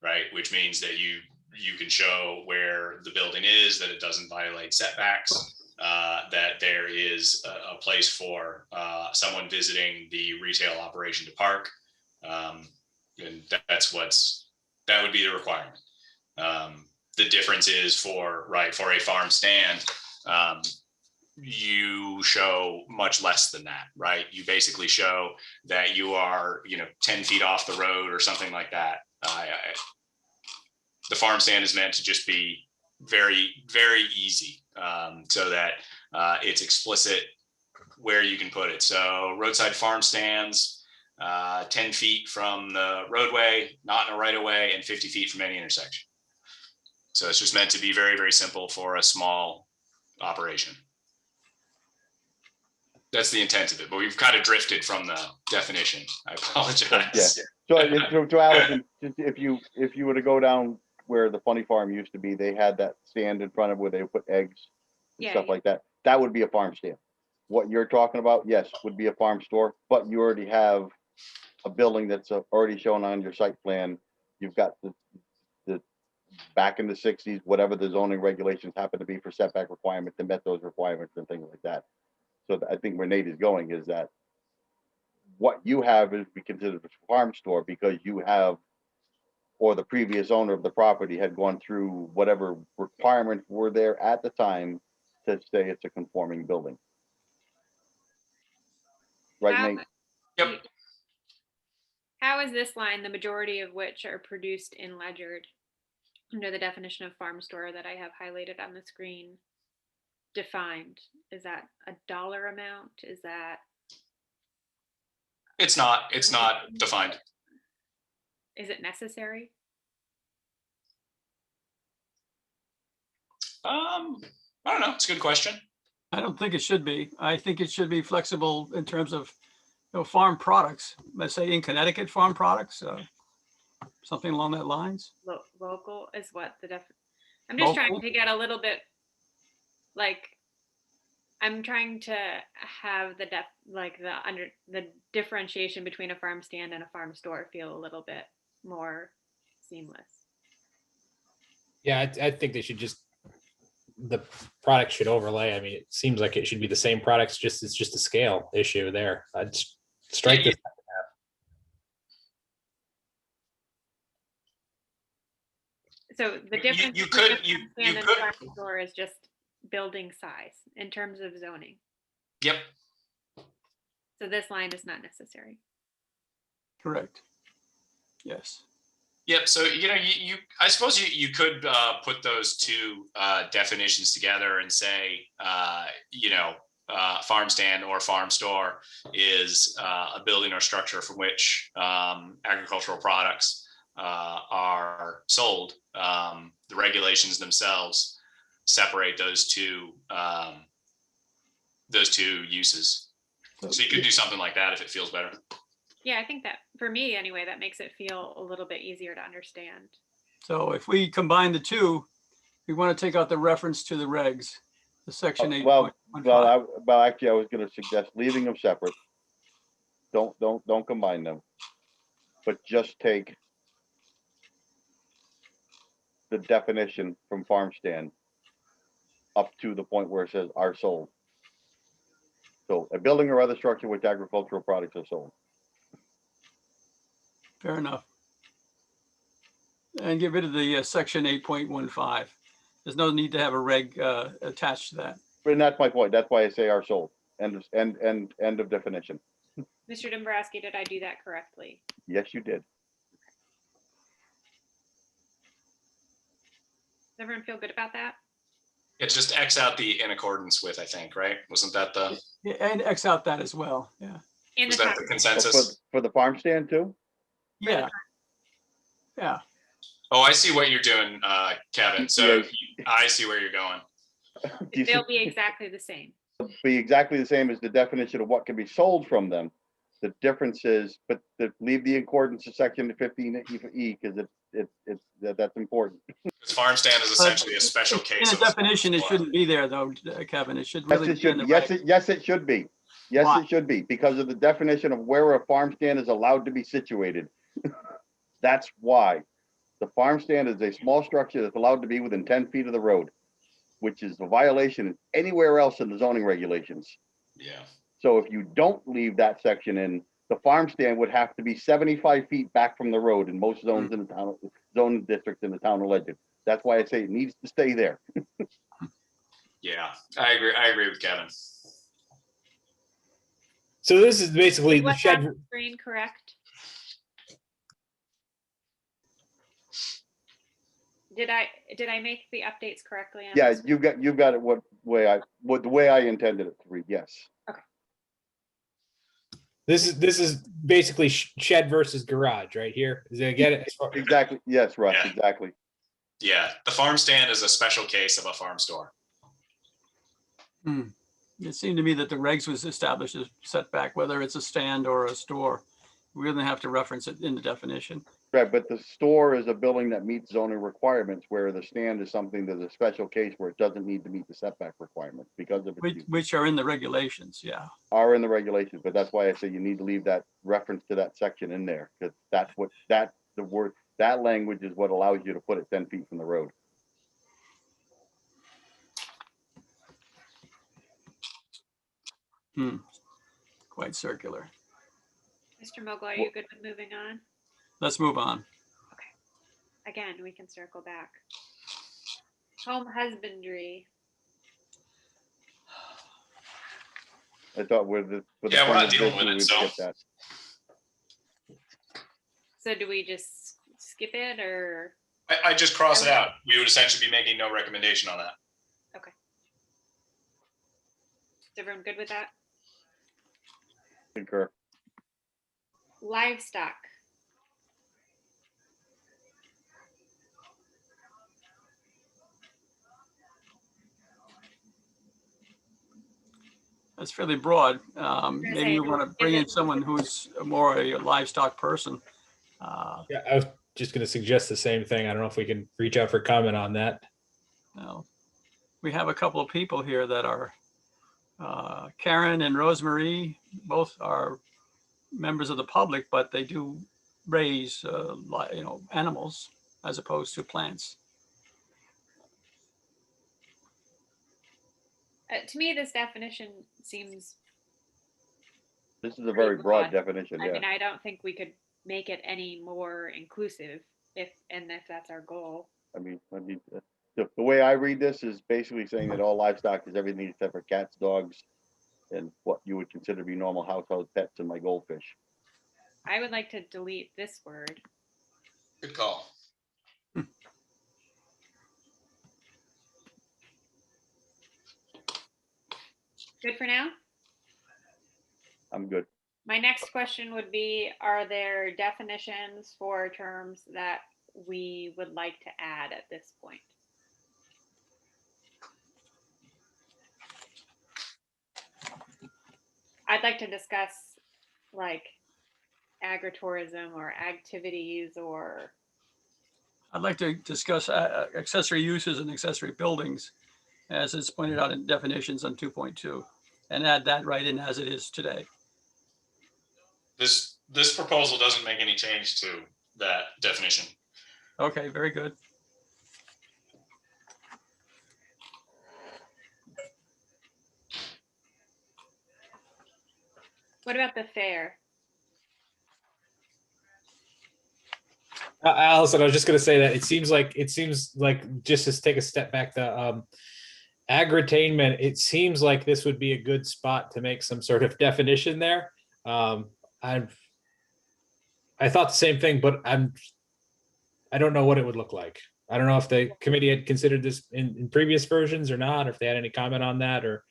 right? Which means that you can show where the building is, that it doesn't violate setbacks, that there is a place for someone visiting the retail operation to park. And that would be the requirement. The difference is for a farm stand, you show much less than that, right? You basically show that you are, 10 feet off the road or something like that. The farm stand is meant to just be very, very easy, so that it's explicit where you can put it. So roadside farm stands, 10 feet from the roadway, not in a right of way, and 50 feet from any intersection. So it's just meant to be very, very simple for a small operation. That's the intent of it, but we've kind of drifted from the definition. I apologize. Yeah. So to Allison, if you were to go down where the funny farm used to be, they had that stand in front of where they put eggs and stuff like that. That would be a farm stand. What you're talking about, yes, would be a farm store, but you already have a building that's already shown on your site plan. You've got the back in the 60s, whatever the zoning regulations happen to be for setback requirements, and met those requirements and things like that. So I think where Nate is going is that what you have is be considered a farm store because you have, or the previous owner of the property had gone through whatever requirements were there at the time to say it's a conforming building. Right, Nate? Yep. How is this line, the majority of which are produced in ledgered, under the definition of farm store that I have highlighted on the screen, defined? Is that a dollar amount? Is that? It's not defined. Is it necessary? I don't know. It's a good question. I don't think it should be. I think it should be flexible in terms of, farm products. Let's say in Connecticut, farm products, something along that lines. Local is what the I'm just trying Local? to get a little bit, like, I'm trying to have the differentiation between a farm stand and a farm store feel a little bit more seamless. Yeah, I think they should the product should overlay. I mean, it seems like it should be the same products, it's just a scale issue there. I'd strike this. So the difference You between could- a you stand and could- a farm store is just building size in terms of zoning. Yep. So this line is not necessary. Correct. Yes. Yep. So, I suppose you could put those two definitions together and say, farm stand or farm store is a building or structure from which agricultural products are sold. The regulations themselves separate those two uses. So you could do something like that if it feels better. Yeah, I think that for me anyway, that makes it feel a little bit easier to understand. So if we combine the two, we want to take out the reference to the regs, the section 8.15. Well, actually, I was going to suggest leaving them separate. Don't combine them, but just take the definition from farm stand up to the point where it says are sold. So a building or other structure which agricultural products are sold. Fair enough. And get rid of the section 8.15. There's no need to have a reg attached to that. And that's my point. That's why I say are sold. End of definition. Mr. Dombrowski, did I do that correctly? Yes, you did. Does everyone feel good about that? It's just X out the in accordance with, I think, right? Wasn't that the Yeah, and X out that as well. Yeah. In was the that top, the consensus? For the farm stand too? Yeah. Yeah. Oh, I see what you're doing, Kevin. So I see where you're going. Do you see- They'll be exactly the same. be exactly the same as the definition of what can be sold from them. The difference is, but leave the accordance of section 15E because that's important. Because farm stand is essentially a special case. In of a a definition, it store. shouldn't be there though, Kevin. It should Yes, really it be should in be. the Yes, reg. yes, it should be. Yes, Why? it should be because of the definition of where a farm stand is allowed to be situated. That's why. The farm stand is a small structure that's allowed to be within 10 feet of the road, which is a violation anywhere else in the zoning regulations. Yeah. So if you don't leave that section in, the farm stand would have to be 75 feet back from the road in most zones in the town, zoning districts in the town of Legend. That's why I say it needs to stay there. Yeah, I agree. I agree with Kevin. So this is basically the What's shed. on the screen, correct? Did I make the updates correctly? On Yeah, this? you've got it the way I intended it to read. Yes. This is basically shed versus garage right here. Is it get it? Exactly. Yes, Russ. Yeah. Exactly. Yeah, the farm stand is a special case of a farm store. It seemed to me that the regs was established as setback, whether it's a stand or a store. We wouldn't have to reference it in the definition. Right, but the store is a building that meets zoning requirements, where the stand is something that's a special case where it doesn't need to meet the setback requirements because of its use. Which are in the regulations, yeah. Are in the regulations, but that's why I say you need to leave that reference to that section in there, because that's what that language is what allows you to put it 10 feet from the road. Quite circular. Mr. Mogul, are you good with moving on? Let's move on. Again, we can circle back. Home husbandry. I thought with the Yeah, we're point not of dealing with this, it, we would so. get that. So do we just skip it or? I just cross it out. We would essentially be making no recommendation on that. Is everyone good with that? Concur. Livestock. That's fairly broad. gonna Maybe say, you want to bring is in it- someone who's more a livestock person. Yeah, I was just going to suggest the same thing. I don't know if we can reach out for comment on that. Now, we have a couple of people here that are Karen and Rosemary, both are members of the public, but they do raise animals as opposed to plants. To me, this definition seems. This is a very broad definition. I Yeah. mean, I don't think we could make it any more inclusive if that's our goal. I mean, the way I read this is basically saying that all livestock is everything except for cats, dogs, and what you would consider to be normal household pets and my goldfish. I would like to delete this word. Good call. Good for now? I'm good. My next question would be, are there definitions for terms that we would like to add at this point? I'd like to discuss like agritourism or activities or. I'd like to discuss accessory uses and accessory buildings as it's pointed out in definitions on 2.2 and add that right in as it is today. This proposal doesn't make any change to that definition. Okay, very good. What about the fair? Allison, I was just going to say that it seems like just to take a step back, the agritainment, it seems like this would be a good spot to make some sort of definition there. I thought the same thing, but I don't know what it would look like. I don't know if the committee had considered this in previous versions or not, or if they had any comment on that, or.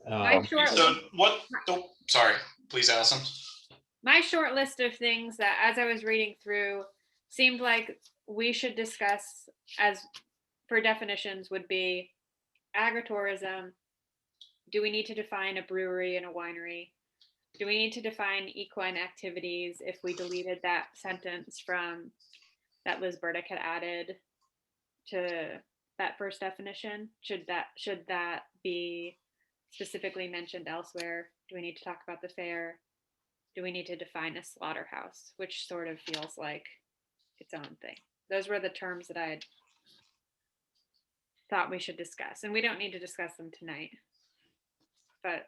So what? Oh, sorry, please, Allison. My short list of things that, as I was reading through, seemed like we should discuss as for definitions would be agritourism. Do we need to define a brewery and a winery? Do we need to define equine activities if we deleted that sentence from that Liz Burdick had added to that first definition? Should that be specifically mentioned elsewhere? Do we need to talk about the fair? Do we need to define a slaughterhouse, which sort of feels like its own thing? Those were the terms that I had thought we should discuss, and we don't need to discuss them tonight. But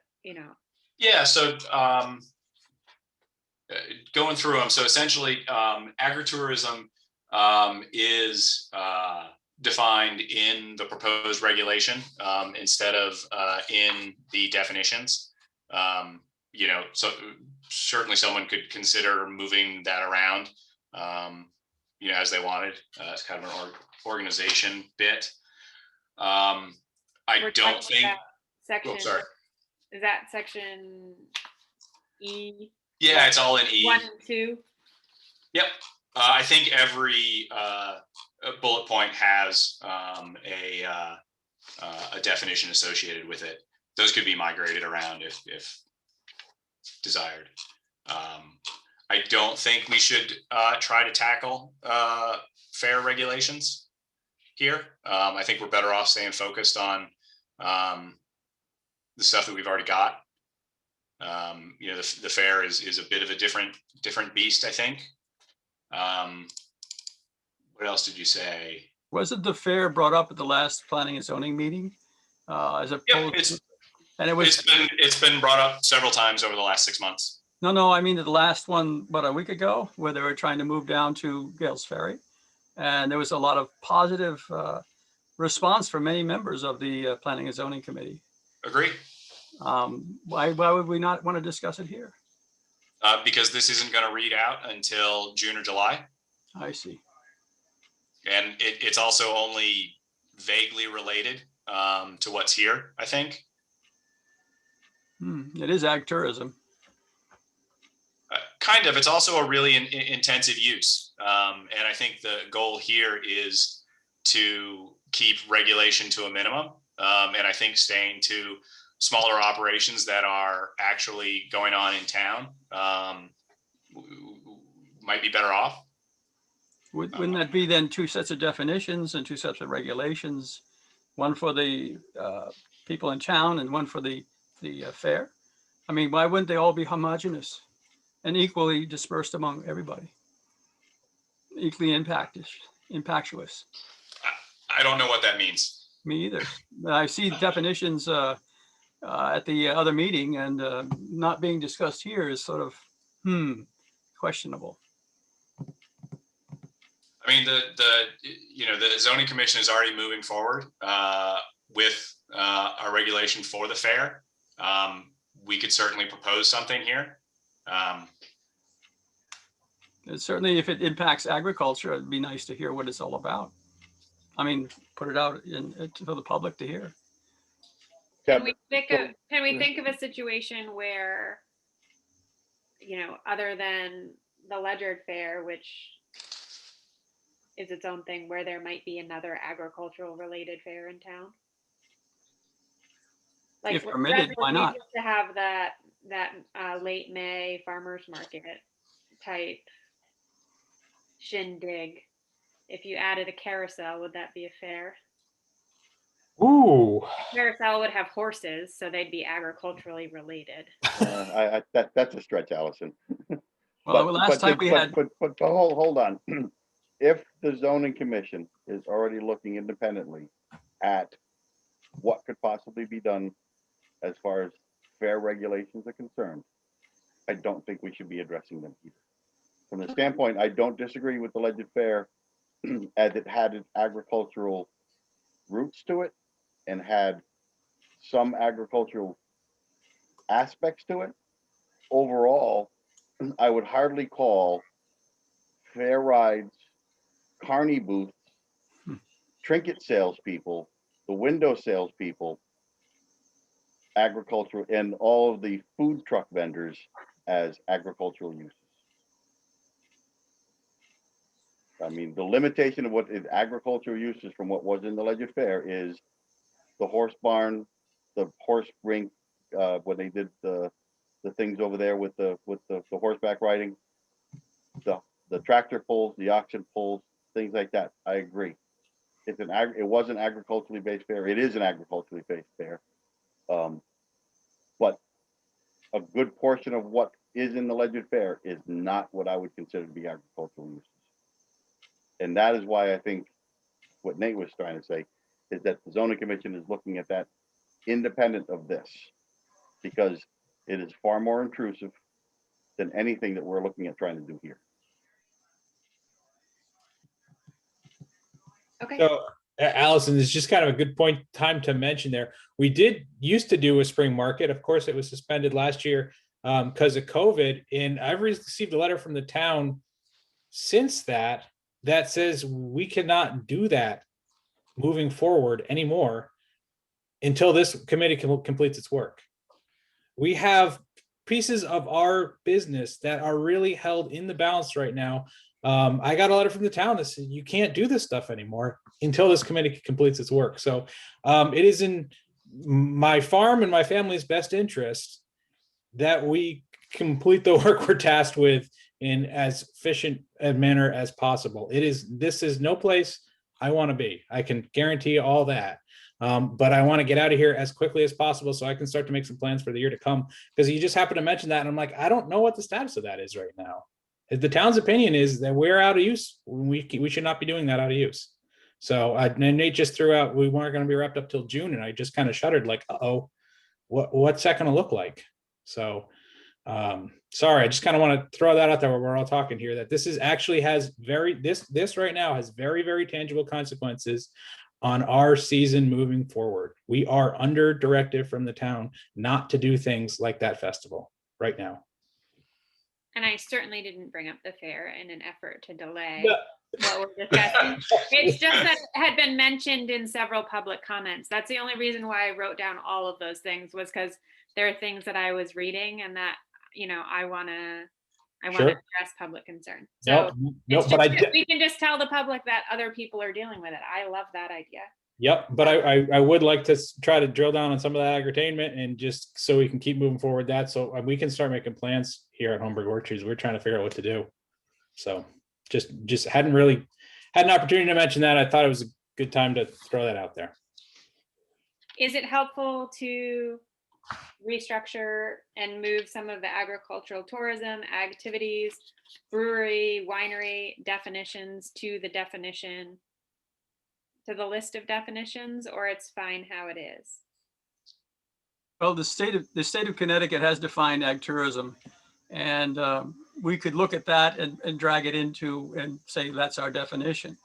Yeah, so going through them, so essentially agritourism is defined in the proposed regulation instead of in the definitions. So certainly someone could consider moving that around, as they wanted. It's kind of an organization bit. I don't think. Section. Oh, sorry. Is that section E? Yeah, it's all in E. 1 and 2. Yep. I think every bullet point has a definition associated with it. Those could be migrated around if desired. I don't think we should try to tackle fair regulations here. I think we're better off staying focused on the stuff that we've already got. The fair is a bit of a different beast, I think. What else did you say? Wasn't the fair brought up at the last planning and zoning meeting? As opposed, and it was. It's been brought up several times over the last 6 months. No, I mean the last one, about a week ago, where they were trying to move down to Gales Ferry, and there was a lot of positive response from many members of the planning and zoning committee. Agree. Why would we not want to discuss it here? Because this isn't going to read out until June or July. I see. And it's also only vaguely related to what's here, I think. It is ag tourism. Kind of. It's also a really intensive use. And I think the goal here is to keep regulation to a minimum. And I think staying to smaller operations that are actually going on in town might be better off. Wouldn't that be then two sets of definitions and two sets of regulations, one for the people in town and one for the fair? I mean, why wouldn't they all be homogeneous and equally dispersed among everybody? Equally impactuous. I don't know what that means. Me either. I see definitions at the other meeting, and not being discussed here is sort of questionable. I mean, the zoning commission is already moving forward with a regulation for the fair. We could certainly propose something here. Certainly, if it impacts agriculture, it'd be nice to hear what it's all about. I mean, put it out for the public to hear. Can we think of a situation where, other than the Ledyard Fair, which is its own thing, where there might be another agricultural related fair in town? Like, if permitted, why not? To have that late May farmers market type shindig. If you added a carousel, would that be a fair? Ooh. A carousel would have horses, so they'd be agriculturally related. That's a stretch, Allison. Well, last time we had. But hold on. If the zoning commission is already looking independently at what could possibly be done as far as fair regulations are concerned, I don't think we should be addressing them either. From the standpoint, I don't disagree with the Ledyard Fair as it had its agricultural roots to it and had some agricultural aspects to it. Overall, I would hardly call fair rides, carny booths, trinket salespeople, the window salespeople, agricultural, and all of the food truck vendors as agricultural uses. I mean, the limitation of what is agricultural uses from what was in the Ledger Fair is the horse barn, the horse rink, when they did the things over there with the horseback riding, the tractor pulls, the oxen pulls, things like that. I agree. It was an agriculturally based fair. It is an agriculturally based fair. But a good portion of what is in the Ledger Fair is not what I would consider to be agricultural uses. And that is why I think what Nate was trying to say is that the zoning commission is looking at that independent of this, because it is far more intrusive than anything that we're looking at trying to do here. Okay. So, Allison, it's just kind of a good time to mention there. We used to do a spring market. Of course, it was suspended last year because of COVID. And I've received a letter from the town since that says we cannot do that moving forward anymore until this committee completes its work. We have pieces of our business that are really held in the balance right now. I got a letter from the town that said you can't do this stuff anymore until this committee completes its work. So it is in my farm and my family's best interest that we complete the work we're tasked with in as efficient a manner as possible. This is no place I want to be. I can guarantee all that. But I want to get out of here as quickly as possible so I can start to make some plans for the year to come. Because you just happen to mention that, and I'm like, I don't know what the status of that is right now. The town's opinion is that we're out of use. We should not be doing that out of use. So Nate just threw out we weren't going to be wrapped up till June, and I just kind of shuddered like, uh-oh, what's that going to look like? So sorry, I just kind of want to throw that out there where we're all talking here, that this is actually has this right now has very, very tangible consequences on our season moving forward. We are under directive from the town not to do things like that festival right now. And I certainly didn't bring up the fair in an effort to delay No. what we're discussing. It's just that it had been mentioned in several public comments. That's the only reason why I wrote down all of those things, was because there are things that I was reading and that, I want to Sure. address public concern. So Nope, but we can just tell the public that other people are dealing with it. I love that idea. Yep, but I would like to try to drill down on some of that agri-tainment, and just so we can keep moving forward so we can start making plans here at Holmberg Orchards. We're trying to figure out what to do. So just hadn't really had an opportunity to mention that. I thought it was a good time to throw that out there. Is it helpful to restructure and move some of the agricultural tourism activities, brewery, winery definitions to the list of definitions, or it's fine how it is? Well, the state of Connecticut has defined ag tourism, and we could look at that and drag it into and say that's our definition.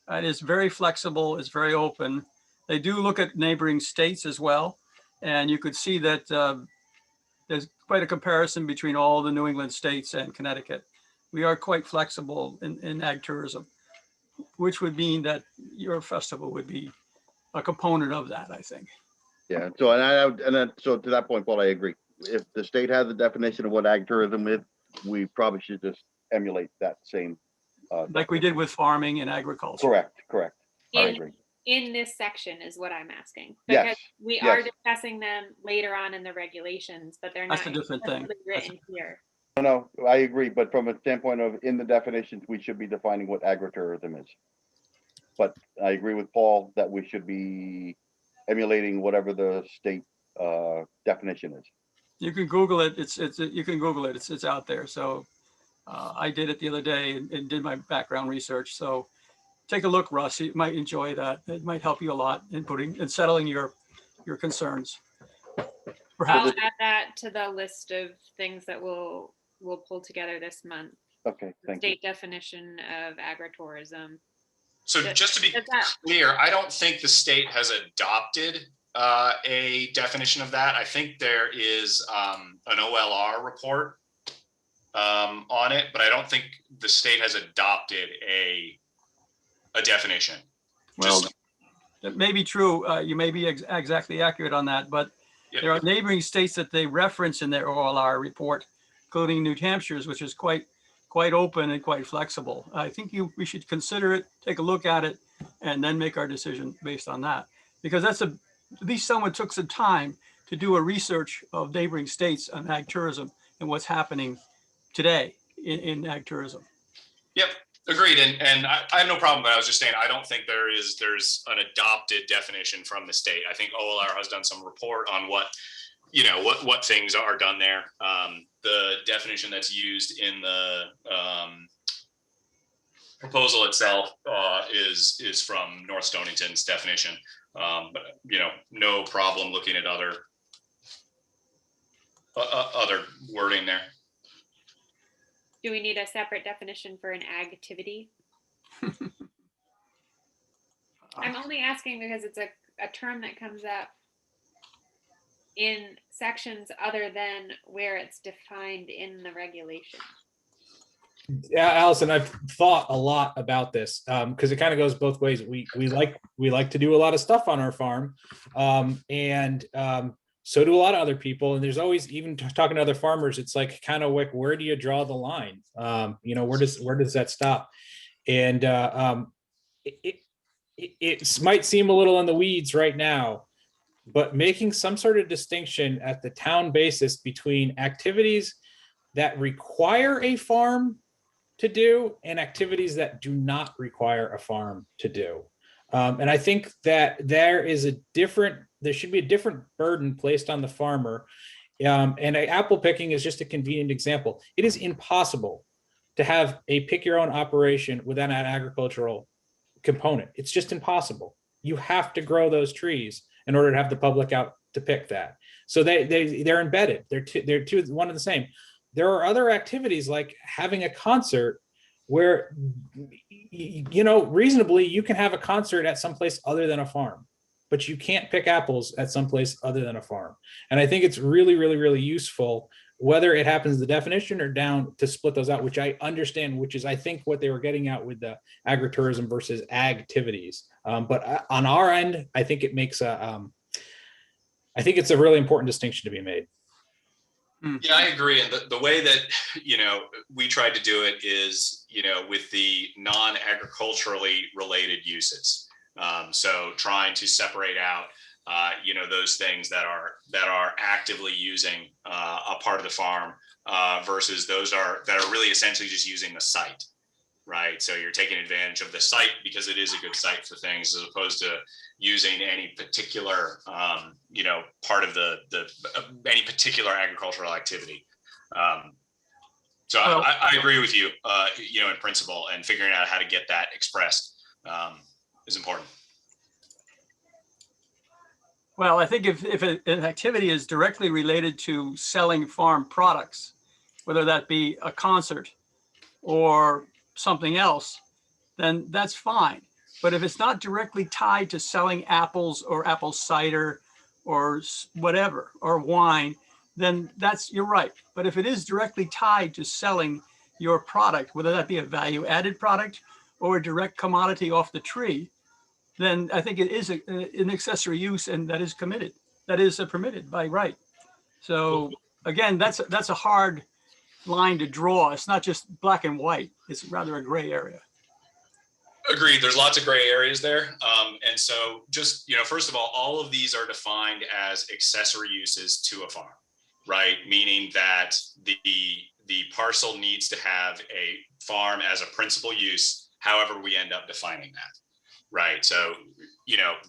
It is very flexible. It's very open. They do look at neighboring states as well, and you could see that there's quite a comparison between all the New England states and Connecticut. We are quite flexible in ag tourism, which would mean that your festival would be a component of that, I think. Yeah, so so to that point, Paul, I agree. If the state has a definition of what ag tourism is, we probably should just emulate that same. Like we did with farming and agriculture. Correct. I agree. In this section is what I'm asking. Because Yes. we are discussing them later on in the regulations, but they're not That's a different thing. written here. No, I agree, but from a standpoint of in the definitions, we should be defining what agritourism is. But I agree with Paul that we should be emulating whatever the state definition is. You can Google it. You can Google it. It's out there. So I did it the other day and did my background research. So take a look, Russ. You might enjoy that. It might help you a lot in settling your concerns. I'll add that to the list of things that we'll pull together this month. Okay, thank you. State definition of agritourism. So just to be clear, I don't think the state has adopted a definition of that. I think there is an OLR report on it, but I don't think the state has adopted a definition. Well, that may be true. You may be exactly accurate on that, but there are neighboring states that they reference in their OLR report, including New Hampshire's, which is quite quite open and quite flexible. I think we should consider it, take a look at it, and then make our decision based on that. Because at least someone took some time to do a research of neighboring states on ag tourism and what's happening today in ag tourism. Yep, agreed. And I have no problem, but I was just saying, I don't think there's an adopted definition from the state. I think OLR has done some report on what things are done there. The definition that's used in the proposal itself is from North Stonington's definition. But no problem looking at other wording there. Do we need a separate definition for an ag activity? I'm only asking because it's a term that comes up in sections other than where it's defined in the regulation. Yeah, Allison, I've thought a lot about this because it kind of goes both ways. We like to do a lot of stuff on our farm, and so do a lot of other people. And there's always, even talking to other farmers, it's like kind of like, where do you draw the line? Where does that stop? And it might seem a little in the weeds right now, but making some sort of distinction at the town basis between activities that require a farm to do and activities that do not require a farm to do. And I think that there should be a different burden placed on the farmer. And apple picking is just a convenient example. It is impossible to have a pick your own operation without an agricultural component. It's just impossible. You have to grow those trees in order to have the public out to pick that. So they're embedded. They're one and the same. There are other activities like having a concert where, reasonably you can have a concert at someplace other than a farm, but you can't pick apples at someplace other than a farm. And I think it's really, really, really useful, whether it happens the definition or down, to split those out, which I understand, which is, I think, what they were getting at with the agritourism versus ag activities. But on our end, I think it makes I think it's a really important distinction to be made. Yeah, I agree. And the way that, we tried to do it is, with the non-agriculturally related uses. So trying to separate out, those things that are actively using a part of the farm versus those that are really essentially just using the site, right? So you're taking advantage of the site because it is a good site for things, as opposed to using any particular, part of any particular agricultural activity. So I agree with you, in principle, and figuring out how to get that expressed is important. Well, I think if an activity is directly related to selling farm products, whether that be a concert or something else, then that's fine. But if it's not directly tied to selling apples or apple cider or whatever, or wine, then you're right. But if it is directly tied to selling your product, whether that be a value-added product or a direct commodity off the tree, then I think it is an accessory use, and that is permitted by right. So again, that's a hard line to draw. It's not just black and white. It's rather a gray area. Agreed. There's lots of gray areas there. And so just, first of all of these are defined as accessory uses to a farm, right? Meaning that the parcel needs to have a farm as a principal use, however we end up defining that, right? So,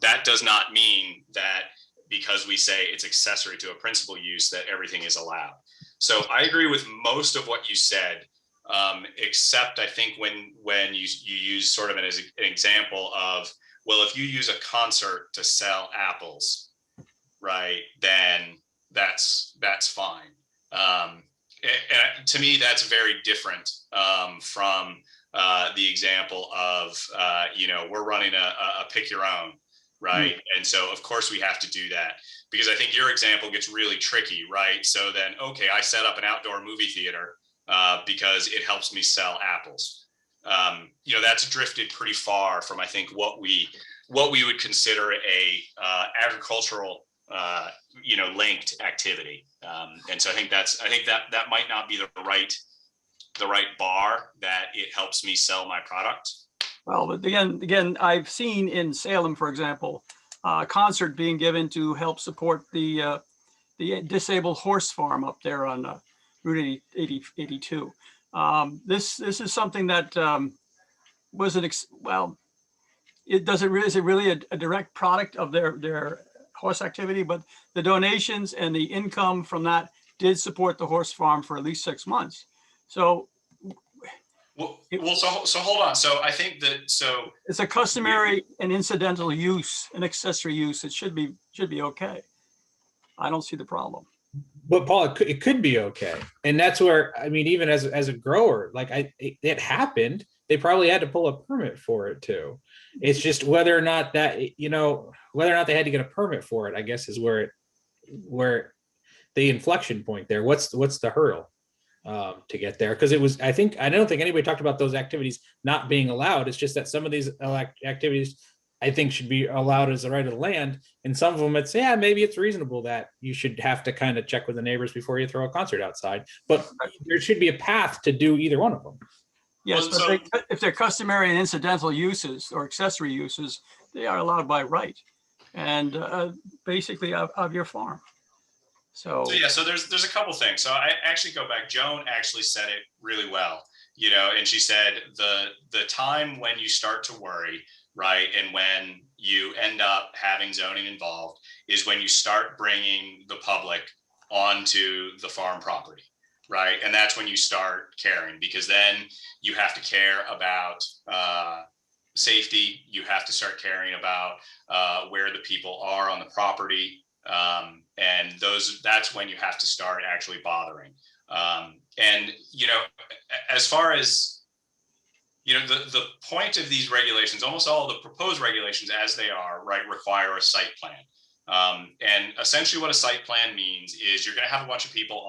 that does not mean that because we say it's accessory to a principal use that everything is allowed. So I agree with most of what you said. Except I think when you use sort of it as an example of, well, if you use a concert to sell apples, right, then that's fine. And to me, that's very different from the example of, we're running a pick your own, right? And so of course we have to do that, because I think your example gets really tricky, right? So then, okay, I set up an outdoor movie theater because it helps me sell apples. That's drifted pretty far from, I think, what we would consider a agricultural, linked activity. And so I think that might not be the right the right bar that it helps me sell my product. Well, but again, I've seen in Salem, for example, a concert being given to help support the disabled horse farm up there on Route 82. This is something that wasn't, well, is it really a direct product of their horse activity, but the donations and the income from that did support the horse farm for at least 6 months. So so hold on. So I think that, it's a customary and incidental use, an accessory use. It should be okay. I don't see the problem. But Paul, it could be okay. And that's where, I mean, even as a grower, like it happened, they probably had to pull a permit for it too. It's just whether or not that, whether or not they had to get a permit for it, I guess is where the inflection point there. What's the hurdle to get there? Because I don't think anybody talked about those activities not being allowed. It's just that some of these activities I think should be allowed as a right of the land. And some of them, maybe it's reasonable that you should have to kind of check with the neighbors before you throw a concert outside. But there should be a path to do either one of them. Yes, but if they're customary and incidental uses or accessory uses, they are allowed by right, and basically of your farm. So there's a couple things. So I actually go back. Joan actually said it really well, and she said the time when you start to worry, right, and when you end up having zoning involved is when you start bringing the public onto the farm property, right? And that's when you start caring, because then you have to care about safety. You have to start caring about where the people are on the property. And that's when you have to start actually bothering. And, as far as, the point of these regulations, almost all of the proposed regulations as they are, right, require a site plan. And essentially what a site plan means is you're going to have a bunch of people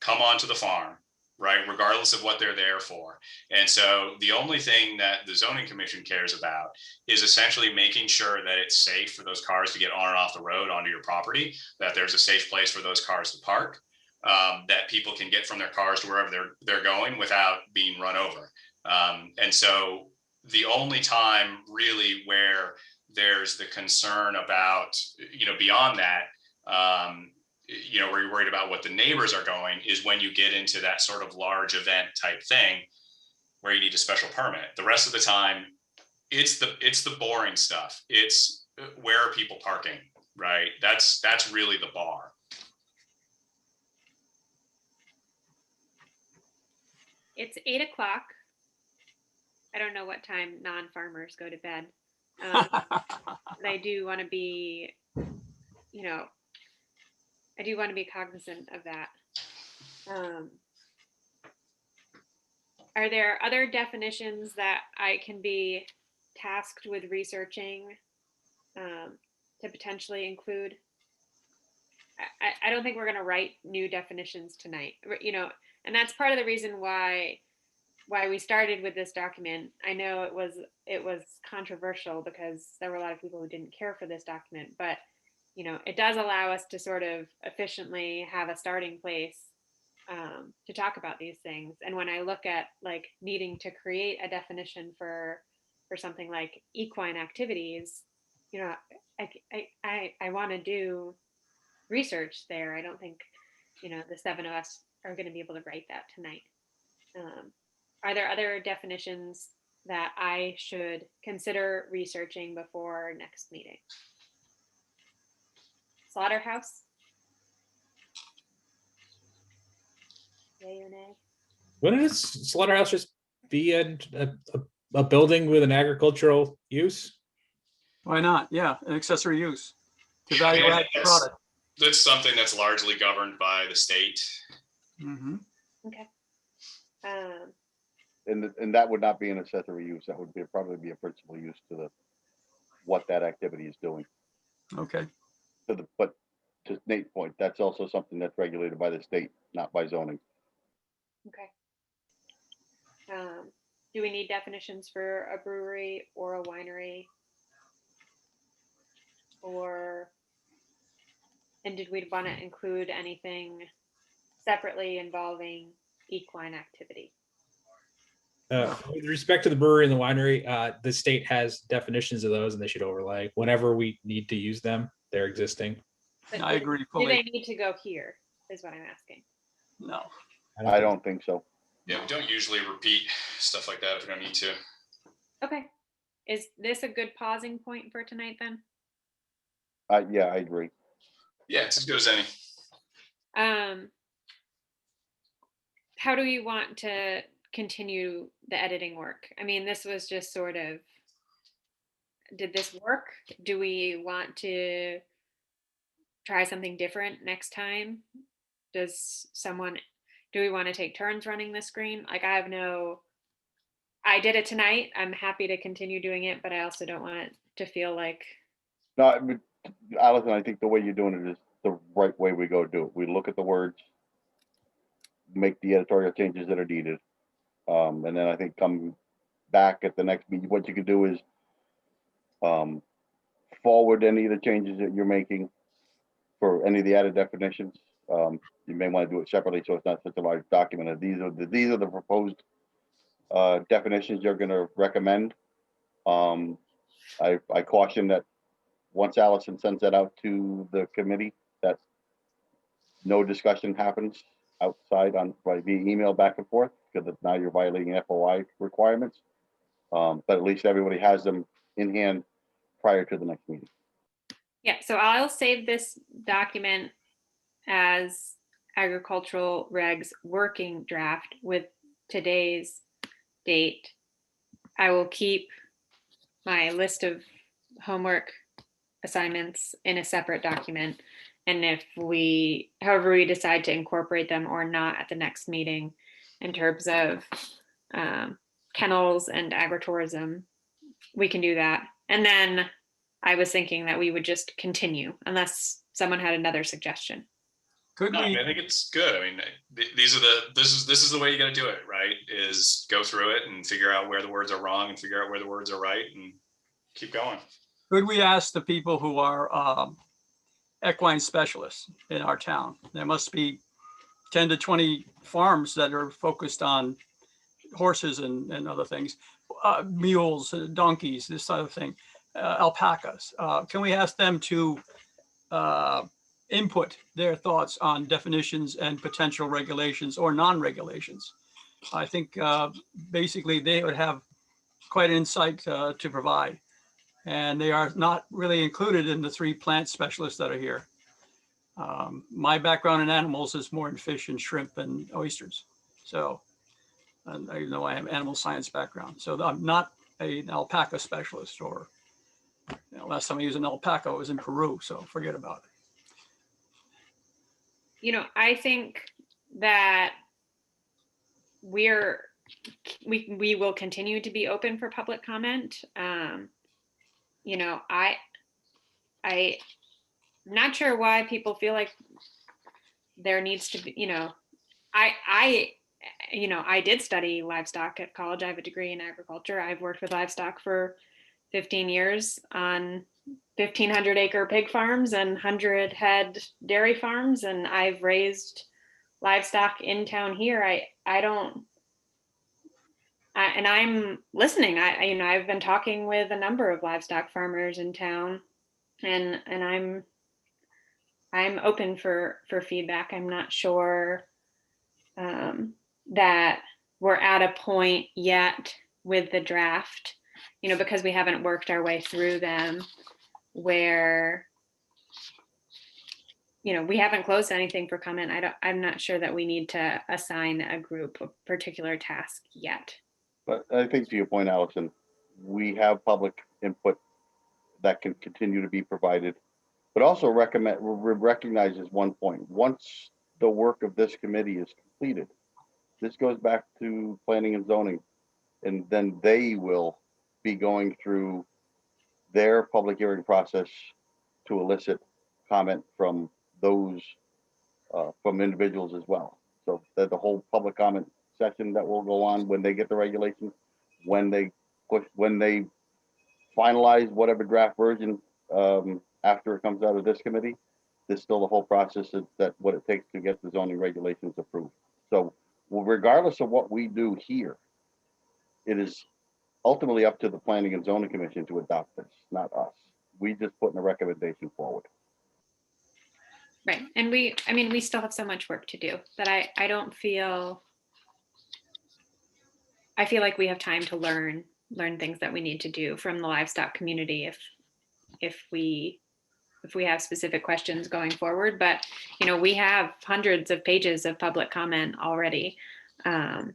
come onto the farm, right, regardless of what they're there for. And so the only thing that the zoning commission cares about is essentially making sure that it's safe for those cars to get on and off the road onto your property, that there's a safe place for those cars to park, that people can get from their cars to wherever they're going without being run over. And so the only time really where there's the concern about, beyond that, where you're worried about what the neighbors are going is when you get into that sort of large event type thing where you need a special permit. The rest of the time, it's the boring stuff. It's where are people parking, right? That's really the bar. It's 8 o'clock. I don't know what time non-farmers go to bed. I do want to be, I do want to be cognizant of that. Are there other definitions that I can be tasked with researching to potentially include? I don't think we're going to write new definitions tonight, and that's part of the reason why we started with this document. I know it was controversial because there were a lot of people who didn't care for this document, but it does allow us to sort of efficiently have a starting place to talk about these things. And when I look at like needing to create a definition for something like equine activities, I want to do research there. I don't think the 7 of us are going to be able to write that tonight. Are there other definitions that I should consider researching before next meeting? Slaughterhouse? Yay or nay? Wouldn't a slaughterhouse just be a building with an agricultural use? Why not? Yeah, an accessory use to value add the product. That's something that's largely governed by the state. Mm-hmm. Okay. And that would not be an accessory use. That would probably be a principal use to what that activity is doing. Okay. But to Nate's point, that's also something that's regulated by the state, not by zoning. Okay. Do we need definitions for a brewery or a winery? And did we want to include anything separately involving equine activity? With respect to the brewery and the winery, the state has definitions of those and they should overlay whenever we need to use them. They're existing. But I agree Do fully. they need to go here is what I'm asking. No. I don't think so. Yeah, we don't usually repeat stuff like that if we don't need to. Okay. Is this a good pausing point for tonight then? Yeah, I agree. Yeah, it's as good as any. How do you want to continue the editing work? I mean, this was just sort of, did this work? Do we want to try something different next time? Do we want to take turns running the screen? Like I did it tonight. I'm happy to continue doing it, but I also don't want it to feel like, No, I mean, Allison, I think the way you're doing it is the right way we go do it. We look at the words, make the editorial changes that are needed. And then I think come back at the next meeting, what you can do is forward any of the changes that you're making for any of the added definitions. You may want to do it separately so it's not such a large document. These are the proposed definitions you're going to recommend. I caution that once Allison sends that out to the committee, that no discussion happens outside via email back and forth, because now you're violating FOI requirements. But at least everybody has them in hand prior to the next meeting. yeah, so I'll save this document as agricultural regs working draft with today's date. I will keep my list of homework assignments in a separate document. And if however we decide to incorporate them or not at the next meeting in terms of kennels and agritourism, we can do that. And then I was thinking that we would just continue unless someone had another suggestion. Could No, I we, mean, I think it's good. I mean, this is the way you got to do it, right? Is go through it and figure out where the words are wrong and figure out where the words are right and keep going. could we ask the people who are equine specialists in our town? There must be 10 to 20 farms that are focused on horses and other things, mules, donkeys, this sort of thing, alpacas. Can we ask them to input their thoughts on definitions and potential regulations or non-regulations? I think basically they would have quite an insight to provide. And they are not really included in the 3 plant specialists that are here. My background in animals is more in fish and shrimp and oysters. So, and even though I have animal science background, so I'm not an alpaca specialist, or last time I used an alpaca was in Peru, so forget about it. I think that we will continue to be open for public comment. I'm not sure why people feel like there needs to be, I did study livestock at college. I have a degree in agriculture. I've worked with livestock for 15 years on 1,500 acre pig farms and 100 head dairy farms. And I've raised livestock in town here. And I'm listening. I've been talking with a number of livestock farmers in town, and I'm open for feedback. I'm not sure that we're at a point yet with the draft, because we haven't worked our way through them, where we haven't closed anything for comment. I'm not sure that we need to assign a group a particular task yet. But I think to your point, Allison, we have public input that can continue to be provided, but also recognizes one point. Once the work of this committee is completed, this goes back to planning and zoning, and then they will be going through their public hearing process to elicit comment from those from individuals as well. So that the whole public comment session that will go on when they get the regulations, when they finalize whatever draft version after it comes out of this committee, there's still the whole process that what it takes to get the zoning regulations approved. So regardless of what we do here, it is ultimately up to the Planning and Zoning Commission to adopt this, not us. We just putting a recommendation forward. Right. And I mean, we still have so much work to do that I don't feel, I feel like we have time to learn things that we need to do from the livestock community if we have specific questions going forward. But, you know, we have hundreds of pages of public comment already. And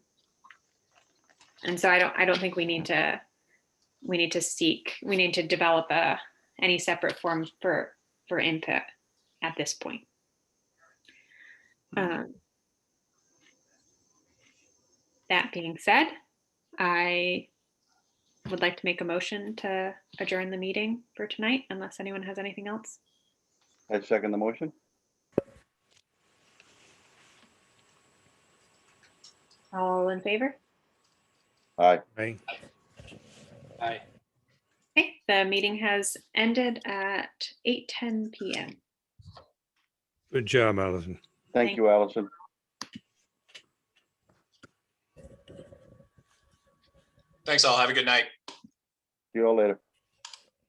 so I don't think we need to develop any separate form for input at this point. That being said, I would like to make a motion to adjourn the meeting for tonight, unless anyone has anything else. I second the motion. All in favor? Aye. Right? Aye. Okay, the meeting has ended at 8:10 p.m. Good job, Allison. Thank you, Allison. Thanks all. Have a good night. See you all later.